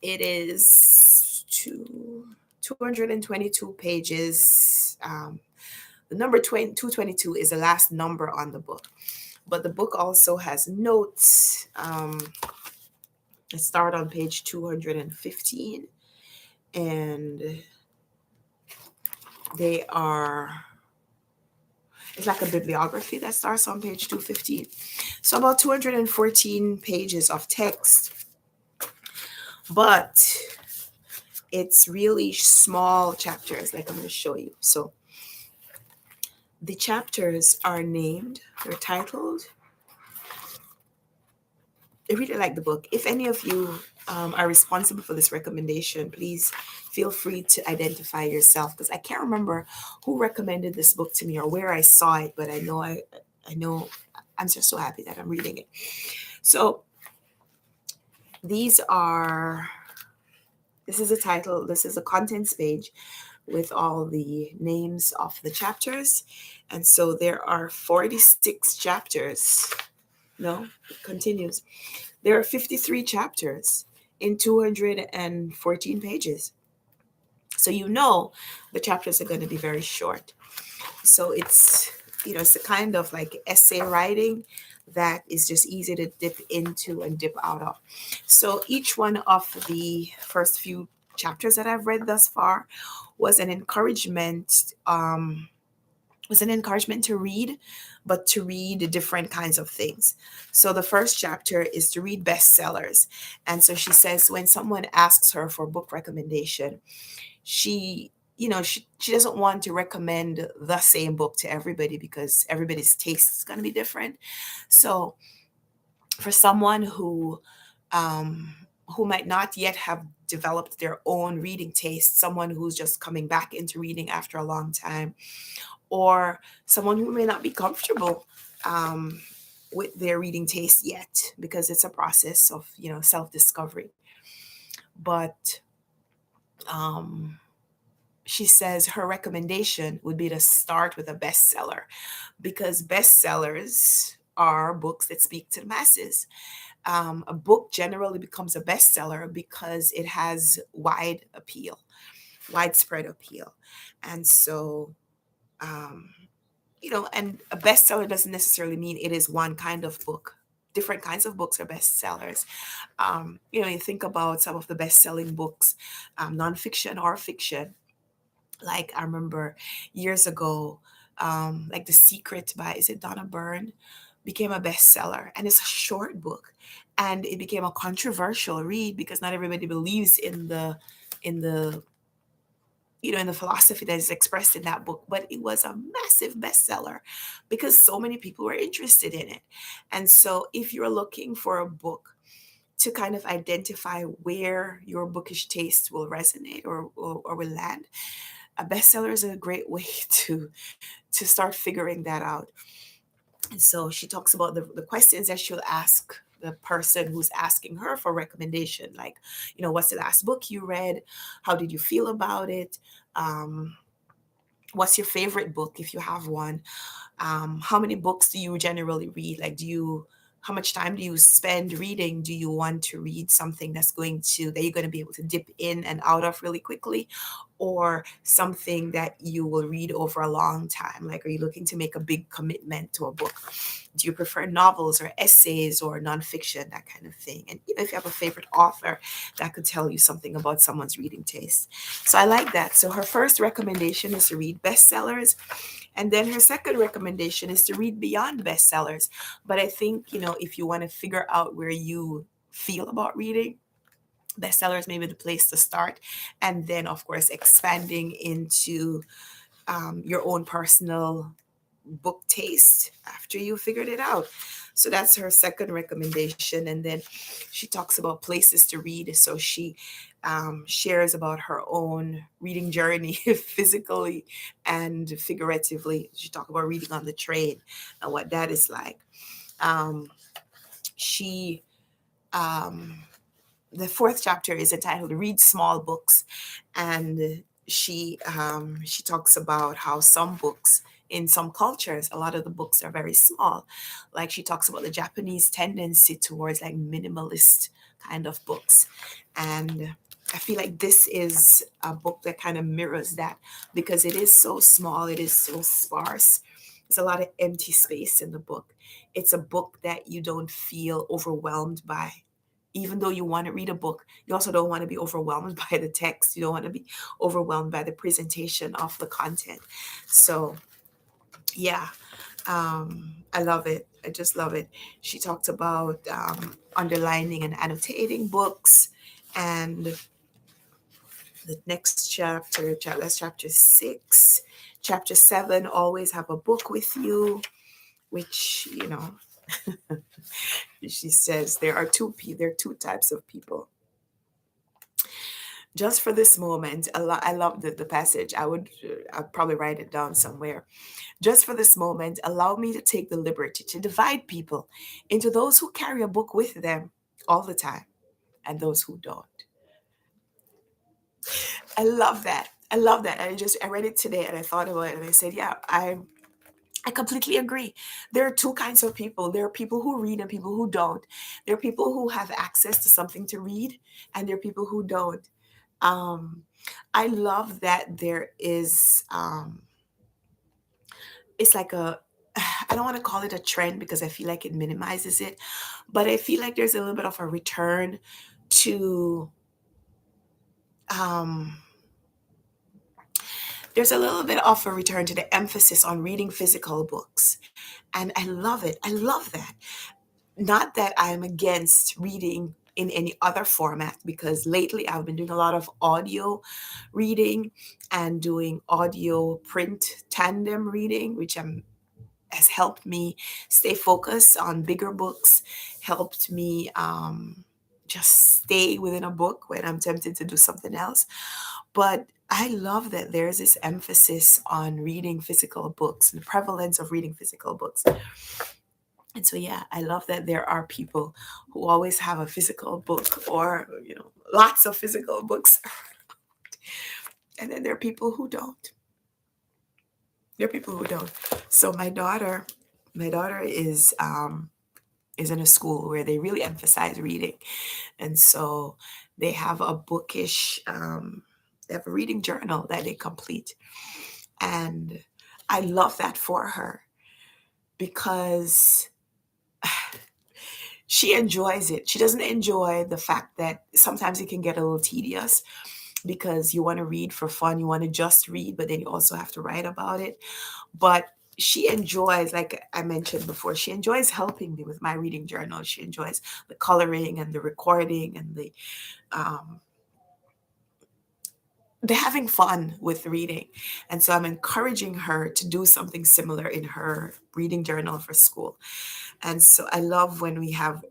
It is 222 pages. The number 222 is the last number on the book. But the book also has notes. I start on page 215, and they are, it's like a bibliography that starts on page 215. So about 214 pages of text, but it's really small chapters, like I'm going to show you. So the chapters are named, they're titled. I really like the book. If any of you are responsible for this recommendation, please feel free to identify yourself, because I can't remember who recommended this book to me or where I saw it, but I know I'm just so happy that I'm reading it. So these are, this is a title, this is a contents page with all the names of the chapters. And so there are 46 chapters. No, it continues. There are 53 chapters in 214 pages. So you know the chapters are going to be very short. So it's, it's a kind of like essay writing that is just easy to dip into and dip out of. So each one of the first few chapters that I've read thus far was an encouragement to read, but to read different kinds of things. So the first chapter is to read bestsellers. And so she says when someone asks her for book recommendation, she she doesn't want to recommend the same book to everybody because everybody's taste is going to be different. So for someone um, who might not yet have developed their own reading taste, someone who's just coming back into reading after a long time, or someone who may not be comfortable um, with their reading taste yet, because it's a process of self-discovery. But um, she says her recommendation would be to start with a bestseller, because bestsellers are books that speak to the masses. A book generally becomes a bestseller because it has widespread appeal. And so um, and a bestseller doesn't necessarily mean it is one kind of book. Different kinds of books are bestsellers. You think about some of the best-selling books, nonfiction or fiction. Like I remember years ago, like The Secret by, is it Donna Byrne, became a bestseller, and it's a short book, and it became a controversial read because not everybody believes in the in the philosophy that is expressed in that book, but it was a massive bestseller because so many people were interested in it. And so if you're looking for a book to kind of identify where your bookish taste will resonate or will land, a bestseller is a great way to start figuring that out. And so she talks about the questions that she'll ask the person who's asking her for recommendation, like, what's the last book you read? How did you feel about it? Um, what's your favorite book if you have one? How many books do you generally read? Like, how much time do you spend reading? Do you want to read something that you're going to be able to dip in and out of really quickly, or something that you will read over a long time? Like, are you looking to make a big commitment to a book? Do you prefer novels or essays or nonfiction, that kind of thing? And if you have a favorite author, that could tell you something about someone's reading taste. So I like that. So her first recommendation is to read bestsellers. And then her second recommendation is to read beyond bestsellers. But I think, if you want to figure out where you feel about reading, bestsellers may be the place to start, and then of course expanding into your own personal book taste after you figured it out. So that's her second recommendation. And then she talks about places to read. So she shares about her own reading journey, physically and figuratively. She talks about reading on the train and what that is like. Um, she um, the fourth chapter is entitled "Read Small Books," and she talks about how some books in some cultures, a lot of the books are very small. Like she talks about the Japanese tendency towards like minimalist kind of books, and I feel like this is a book that kind of mirrors that because it is so small, it is so sparse. There's a lot of empty space in the book. It's a book that you don't feel overwhelmed by, even though you want to read a book, you also don't want to be overwhelmed by the text. You don't want to be overwhelmed by the presentation of the content. So, yeah, I love it. I just love it. She talked about underlining and annotating books. And the next chapter, that's chapter 6. Chapter 7, always have a book with you, which, she says there are two types of people. Just for this moment, I love the passage. I'll probably write it down somewhere. Just for this moment, allow me to take the liberty to divide people into those who carry a book with them all the time and those who don't. I love that. I love that. I read it today and I thought about it and I said, yeah, I completely agree. There are two kinds of people. There are people who read and people who don't. There are people who have access to something to read, and there are people who don't. Um, I love that there is, it's like I don't want to call it a trend because I feel like it minimizes it, but I feel like there's a little bit of a return to, um, there's a little bit of a return to the emphasis on reading physical books. And I love it. I love that. Not that I'm against reading in any other format, because lately I've been doing a lot of audio reading and doing audio print tandem reading, which has helped me stay focused on bigger books, helped me just stay within a book when I'm tempted to do something else. But I love that there's this emphasis on reading physical books, the prevalence of reading physical books. And so, yeah, I love that there are people who always have a physical book or, lots of physical books. And then there are people who don't. There are people who don't. So my daughter is in a school where they really emphasize reading. And so they have a bookish, they have a reading journal that they complete. And I love that for her because she enjoys it. She doesn't enjoy the fact that sometimes it can get a little tedious because you want to read for fun, you want to just read, but then you also have to write about it. But she enjoys, like I mentioned before, she enjoys helping me with my reading journal. She enjoys the coloring and the recording and um, they're having fun with reading. And so I'm encouraging her to do something similar in her reading journal for school. And so I love when we have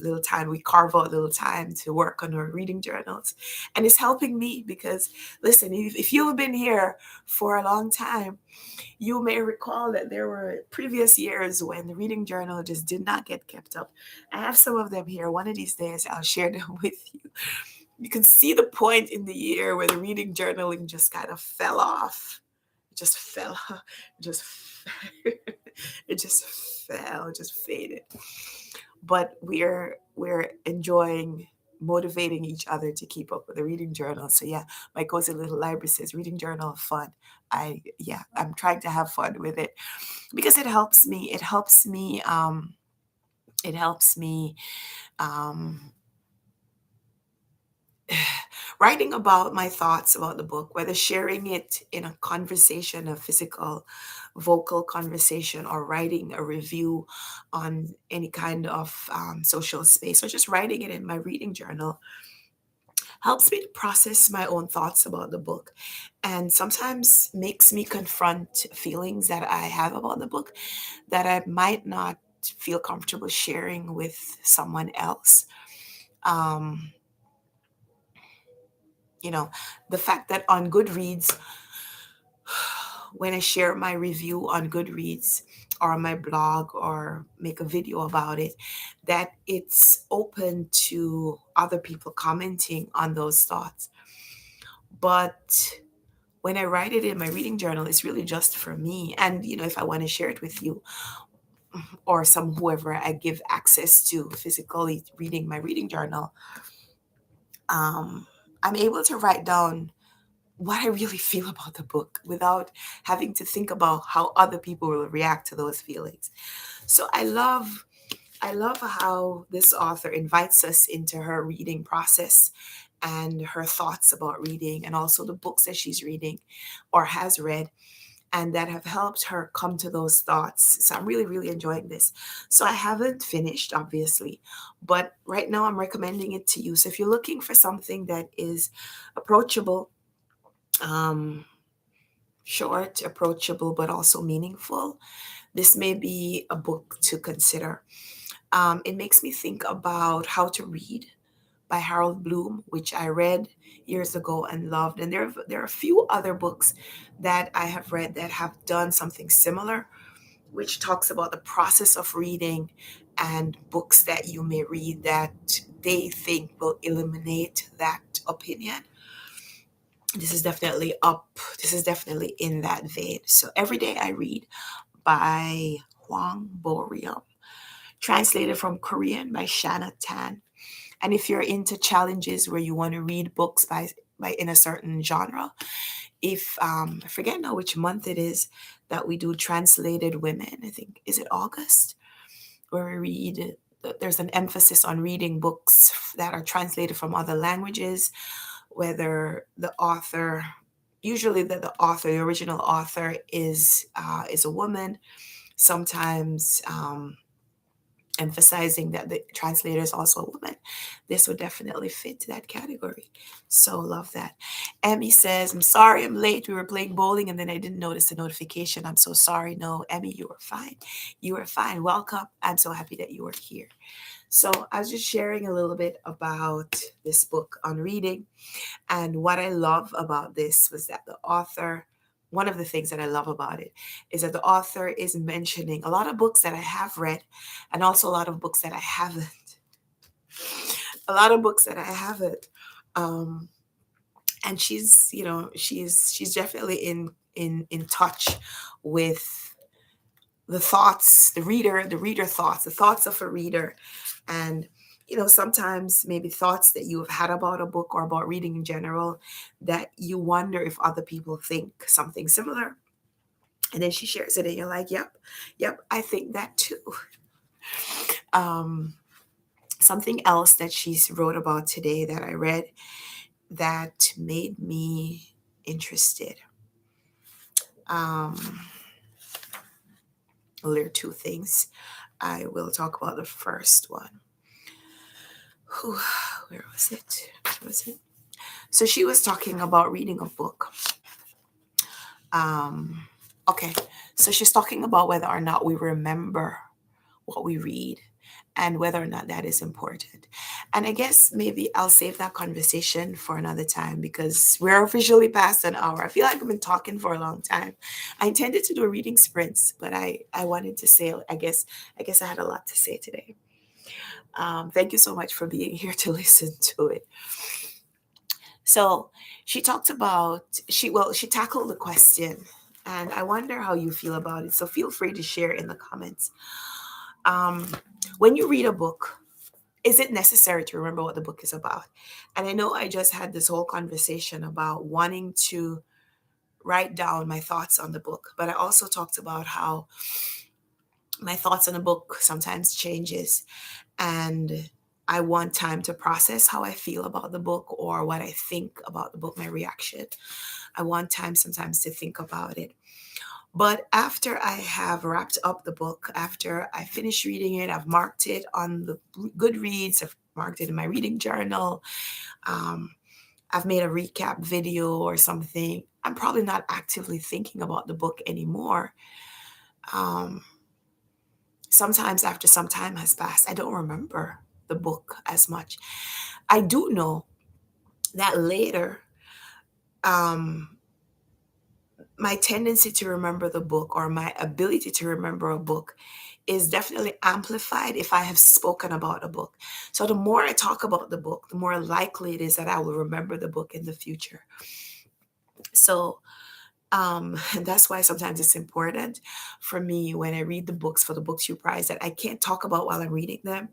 little time, we carve out little time to work on our reading journals. And it's helping me because, listen, if you've been here for a long time, you may recall that there were previous years when the reading journal just did not get kept up. I have some of them here. One of these days, I'll share them with you. You can see the point in the year where the reading journaling just kind of fell off. It just fell, just it just fell, just faded. But we're enjoying motivating each other to keep up with the reading journal. So yeah, my cozy little library says reading journal fun. I'm trying to have fun with it because it helps me. It helps me um writing about my thoughts about the book, whether sharing it in a conversation, a physical, vocal conversation, or writing a review on any kind of social space, or just writing it in my reading journal. helps me to process my own thoughts about the book, and sometimes makes me confront feelings that I have about the book that I might not feel comfortable sharing with someone else. Um, you know, the fact that on Goodreads, when I share my review on Goodreads or on my blog or make a video about it, that it's open to other people commenting on those thoughts. But when I write it in my reading journal, it's really just for me. And, if I want to share it with you or some whoever I give access to physically reading my reading journal, um, I'm able to write down what I really feel about the book without having to think about how other people will react to those feelings. So I love how this author invites us into her reading process and her thoughts about reading and also the books that she's reading or has read and that have helped her come to those thoughts. So I'm really, really enjoying this. So I haven't finished, obviously, but right now I'm recommending it to you. So if you're looking for something that is approachable, um, short, approachable, but also meaningful, this may be a book to consider. It makes me think about How to Read by Harold Bloom, which I read years ago and loved. And there are a few other books that I have read that have done something similar, which talks about the process of reading and books that you may read that they think will eliminate that opinion. This is definitely up. This is definitely in that vein. So Every Day I Read by Hwang Bo-ryum, translated from Korean by Shanna Tan. And if you're into challenges where you want to read books by in a certain genre, if I forget now which month it is that we do translated women, I think is it August, where we read. There's an emphasis on reading books that are translated from other languages, whether the author, usually the author, the original author is a woman. Sometimes emphasizing that the translator is also a woman. This would definitely fit that category. So love that. Emmy says, I'm sorry I'm late. We were playing bowling and then I didn't notice the notification. I'm so sorry. No, Emmy, you were fine. You were fine. Welcome. I'm so happy that you were here. So I was just sharing a little bit about this book on reading. And what I love about this was that the author, one of the things that I love about it is that the author is mentioning a lot of books that I have read and also a lot of books that I haven't. A lot of books that I haven't. Um, and she's definitely in touch with the thoughts, the reader thoughts, the thoughts of a reader. And sometimes maybe thoughts that you have had about a book or about reading in general that you wonder if other people think something similar. And then she shares it and you're like, yep, I think that too. um, Something else that she's wrote about today that I read that made me interested. um, well, there are two things. I will talk about the first one. Whew, where was it? Where was it? So she was talking about reading a book. Um, okay, so she's talking about whether or not we remember what we read and whether or not that is important. And I guess maybe I'll save that conversation for another time because we're officially past an hour. I feel like I've been talking for a long time. I intended to do a reading sprints, but I wanted to say I guess I had a lot to say today. Thank you so much for being here to listen to it. So she talked about she tackled the question, and I wonder how you feel about it. So feel free to share in the comments. Um, when you read a book, is it necessary to remember what the book is about? And I know I just had this whole conversation about wanting to write down my thoughts on the book, but I also talked about how my thoughts on a book sometimes changes and I want time to process how I feel about the book or what I think about the book, my reaction. I want time sometimes to think about it. But after I have wrapped up the book, after I finish reading it, I've marked it on the Goodreads, I've marked it in my reading journal. Um, I've made a recap video or something, I'm probably not actively thinking about the book anymore. Um, Sometimes after some time has passed, I don't remember the book as much. I do know that later, um, my tendency to remember the book or my ability to remember a book is definitely amplified if I have spoken about a book. So the more I talk about the book, the more likely it is that I will remember the book in the future. So and that's why sometimes it's important for me when I read the books for the books you prize that I can't talk about while I'm reading them.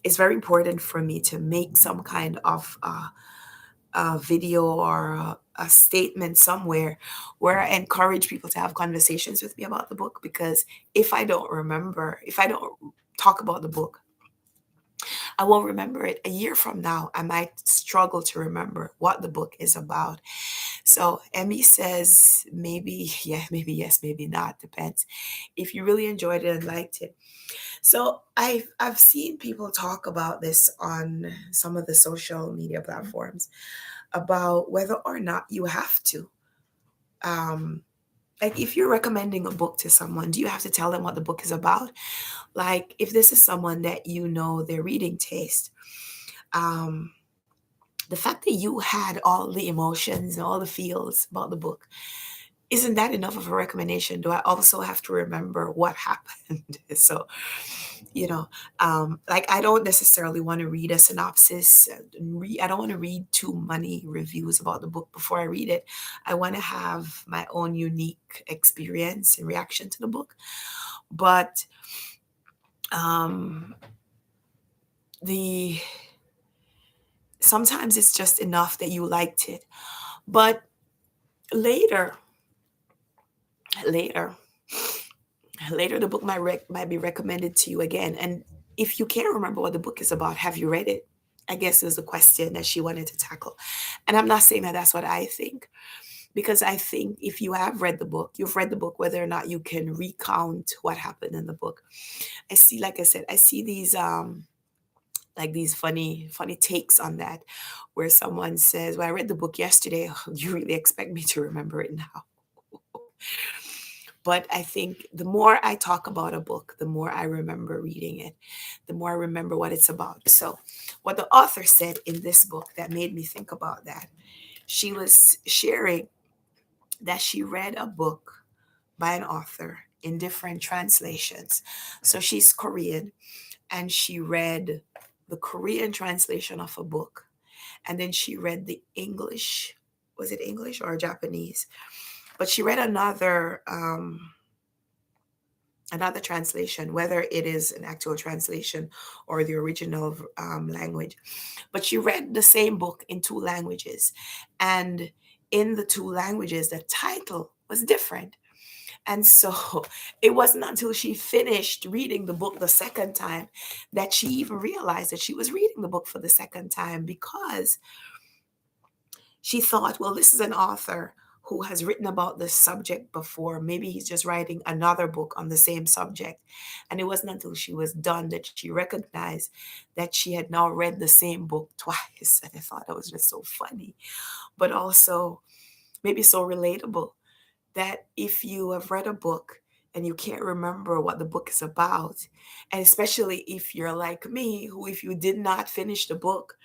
It's very important for me to make some kind of a video or a statement somewhere where I encourage people to have conversations with me about the book, because if I don't remember, if I don't talk about the book, I won't remember it. A year from now, I might struggle to remember what the book is about. So Emmy says maybe, yeah, maybe yes, maybe not, depends. If you really enjoyed it and liked it. So I've seen people talk about this on some of the social media platforms about whether or not you have to. Um, like if you're recommending a book to someone, do you have to tell them what the book is about? Like if this is someone that you know their reading taste, um, the fact that you had all the emotions and all the feels about the book, isn't that enough of a recommendation? Do I also have to remember what happened? So, you know, like I don't necessarily want to read a synopsis. I don't want to read too many reviews about the book before I read it. I want to have my own unique experience and reaction to the book. But um, the sometimes it's just enough that you liked it. But later, later, later, the book might be recommended to you again. And if you can't remember what the book is about, have you read it? I guess is the question that she wanted to tackle. And I'm not saying that that's what I think, because I think if you have read the book, you've read the book, whether or not you can recount what happened in the book. I see, like I said, I see these like these funny takes on that, where someone says, "Well, I read the book yesterday. You really expect me to remember it now?" But I think the more I talk about a book, the more I remember reading it, the more I remember what it's about. So, what the author said in this book that made me think about that, she was sharing that she read a book by an author in different translations. So, she's Korean and she read the Korean translation of a book. And then she read the English, was it English or Japanese? But she read another translation, whether it is an actual translation or the original language. But she read the same book in two languages. And in the two languages, the title was different. And so it wasn't until she finished reading the book the second time that she even realized that she was reading the book for the second time, because she thought, well, this is an author who has written about this subject before. Maybe he's just writing another book on the same subject. And it wasn't until she was done that she recognized that she had now read the same book twice. And I thought that was just so funny, but also maybe so relatable, that if you have read a book and you can't remember what the book is about, and especially if you're like me, who, if you did not finish the book,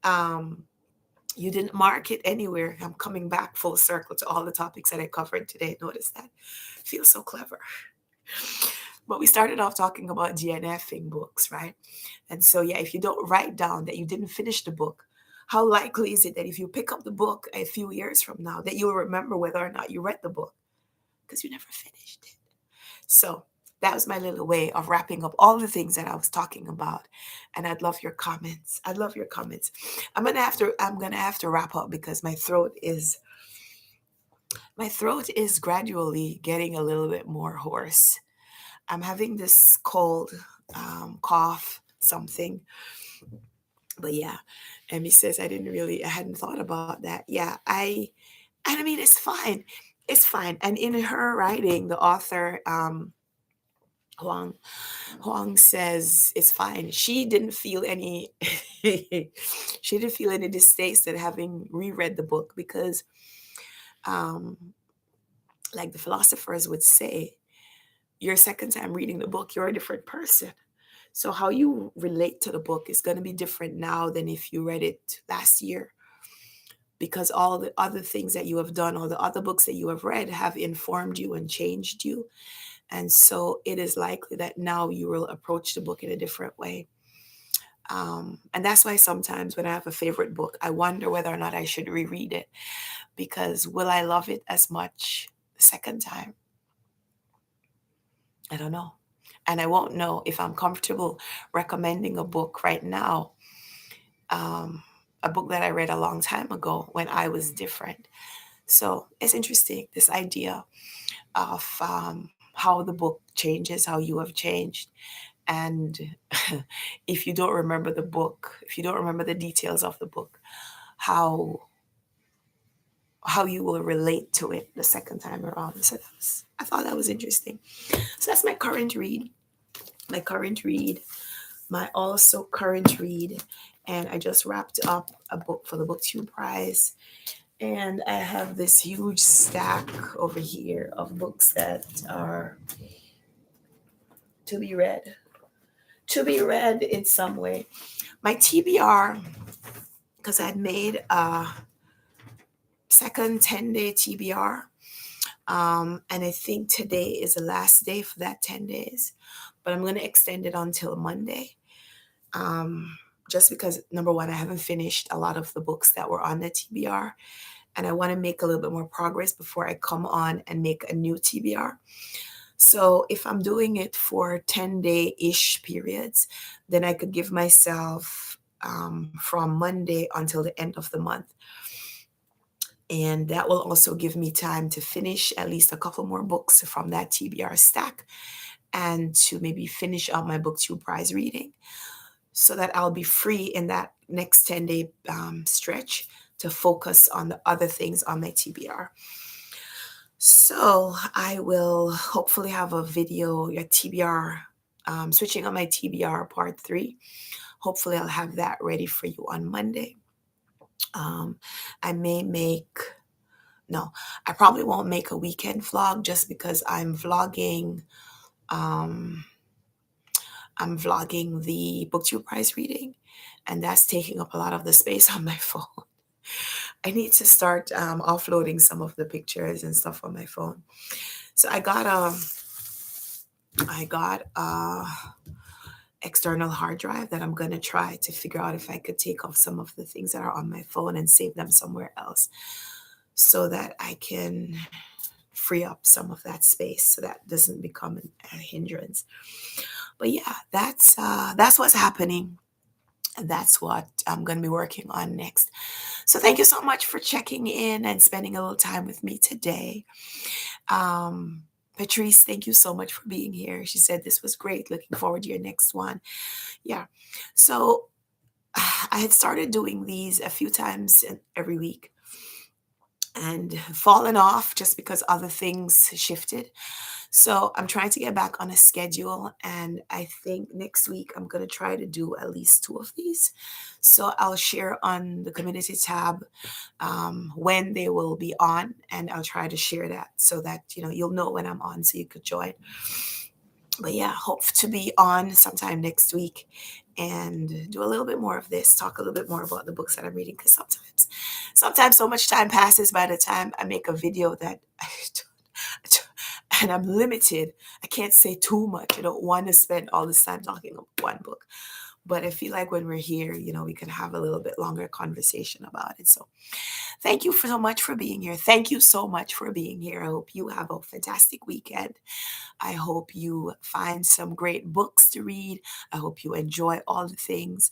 um, you didn't mark it anywhere. I'm coming back full circle to all the topics that I covered today. Notice that. Feels so clever. But we started off talking about DNFing books, right? And so, yeah, if you don't write down that you didn't finish the book, how likely is it that if you pick up the book a few years from now, that you'll remember whether or not you read the book? Because you never finished it. So that was my little way of wrapping up all the things that I was talking about. And I'd love your comments. I'd love your comments. I'm gonna have to wrap up because my throat is gradually getting a little bit more hoarse. I'm having this cold, cough, something. But yeah, Emmy says I hadn't thought about that. Yeah, and I mean, it's fine. It's fine. And in her writing, the author, Huang Huang says it's fine. She didn't feel any she didn't feel any distaste at having reread the book because um like the philosophers would say, your second time reading the book, you're a different person. So how you relate to the book is going to be different now than if you read it last year, because all the other things that you have done, all the other books that you have read have informed you and changed you. And so it is likely that now you will approach the book in a different way. And that's why sometimes when I have a favorite book, I wonder whether or not I should reread it, because will I love it as much the second time? I don't know. And I won't know if I'm comfortable recommending a book right now, um, a book that I read a long time ago when I was different. So it's interesting, this idea of how the book changes, how you have changed. And if you don't remember the book, if you don't remember the details of the book, how how you will relate to it the second time around. So I thought that was interesting. So that's my current read. My current read, my also current read, and I just wrapped up a book for the BookTube Prize. And I have this huge stack over here of books that are to be read, to be read in some way. My TBR, because I had made a second 10-day TBR. And I think today is the last day for that 10 days, but I'm going to extend it until Monday. Just because, number one, I haven't finished a lot of the books that were on the TBR, and I want to make a little bit more progress before I come on and make a new TBR. So if I'm doing it for 10-day-ish periods, then I could give myself from Monday until the end of the month. And that will also give me time to finish at least a couple more books from that TBR stack and to maybe finish out my BookTube Prize reading so that I'll be free in that next 10-day stretch to focus on the other things on my TBR. So I will hopefully have a video, your TBR, switching on my TBR part 3. Hopefully I'll have that ready for you on Monday. I may make, no, I probably won't make a weekend vlog just because um, I'm vlogging the BookTube Prize reading, and that's taking up a lot of the space on my phone. I need to start offloading some of the pictures and stuff on my phone. So I got a external hard drive that I'm gonna try to figure out if I could take off some of the things that are on my phone and save them somewhere else, so that I can free up some of that space so that doesn't become a hindrance. But yeah, that's what's happening. And that's what I'm going to be working on next. So thank you so much for checking in and spending a little time with me today. Patrice, thank you so much for being here. She said this was great. Looking forward to your next one. Yeah. So I had started doing these a few times every week and fallen off just because other things shifted. So I'm trying to get back on a schedule, and I think next week I'm going to try to do at least 2 of these. So I'll share on the community tab when they will be on, and I'll try to share that so that you'll know when I'm on, so you could join. But yeah, hope to be on sometime next week and do a little bit more of this, talk a little bit more about the books that I'm reading, because sometimes so much time passes by the time I make a video that and I'm limited. I can't say too much. I don't want to spend all this time talking about one book. But I feel like when we're here, we can have a little bit longer conversation about it. So thank you so much for being here. Thank you so much for being here. I hope you have a fantastic weekend. I hope you find some great books to read. I hope you enjoy all the things.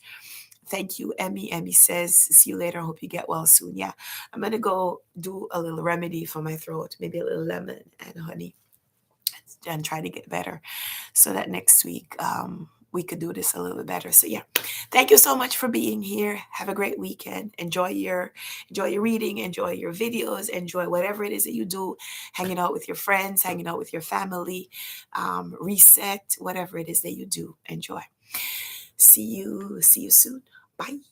Thank you, Emmy. Emmy says, see you later. I hope you get well soon. Yeah, I'm going to go do a little remedy for my throat, maybe a little lemon and honey, and try to get better so that next week we could do this a little bit better. So yeah, thank you so much for being here. Have a great weekend. Enjoy your reading, enjoy your videos, enjoy whatever it is that you do, hanging out with your friends, hanging out with your family, reset, whatever it is that you do. Enjoy. See you soon. Bye.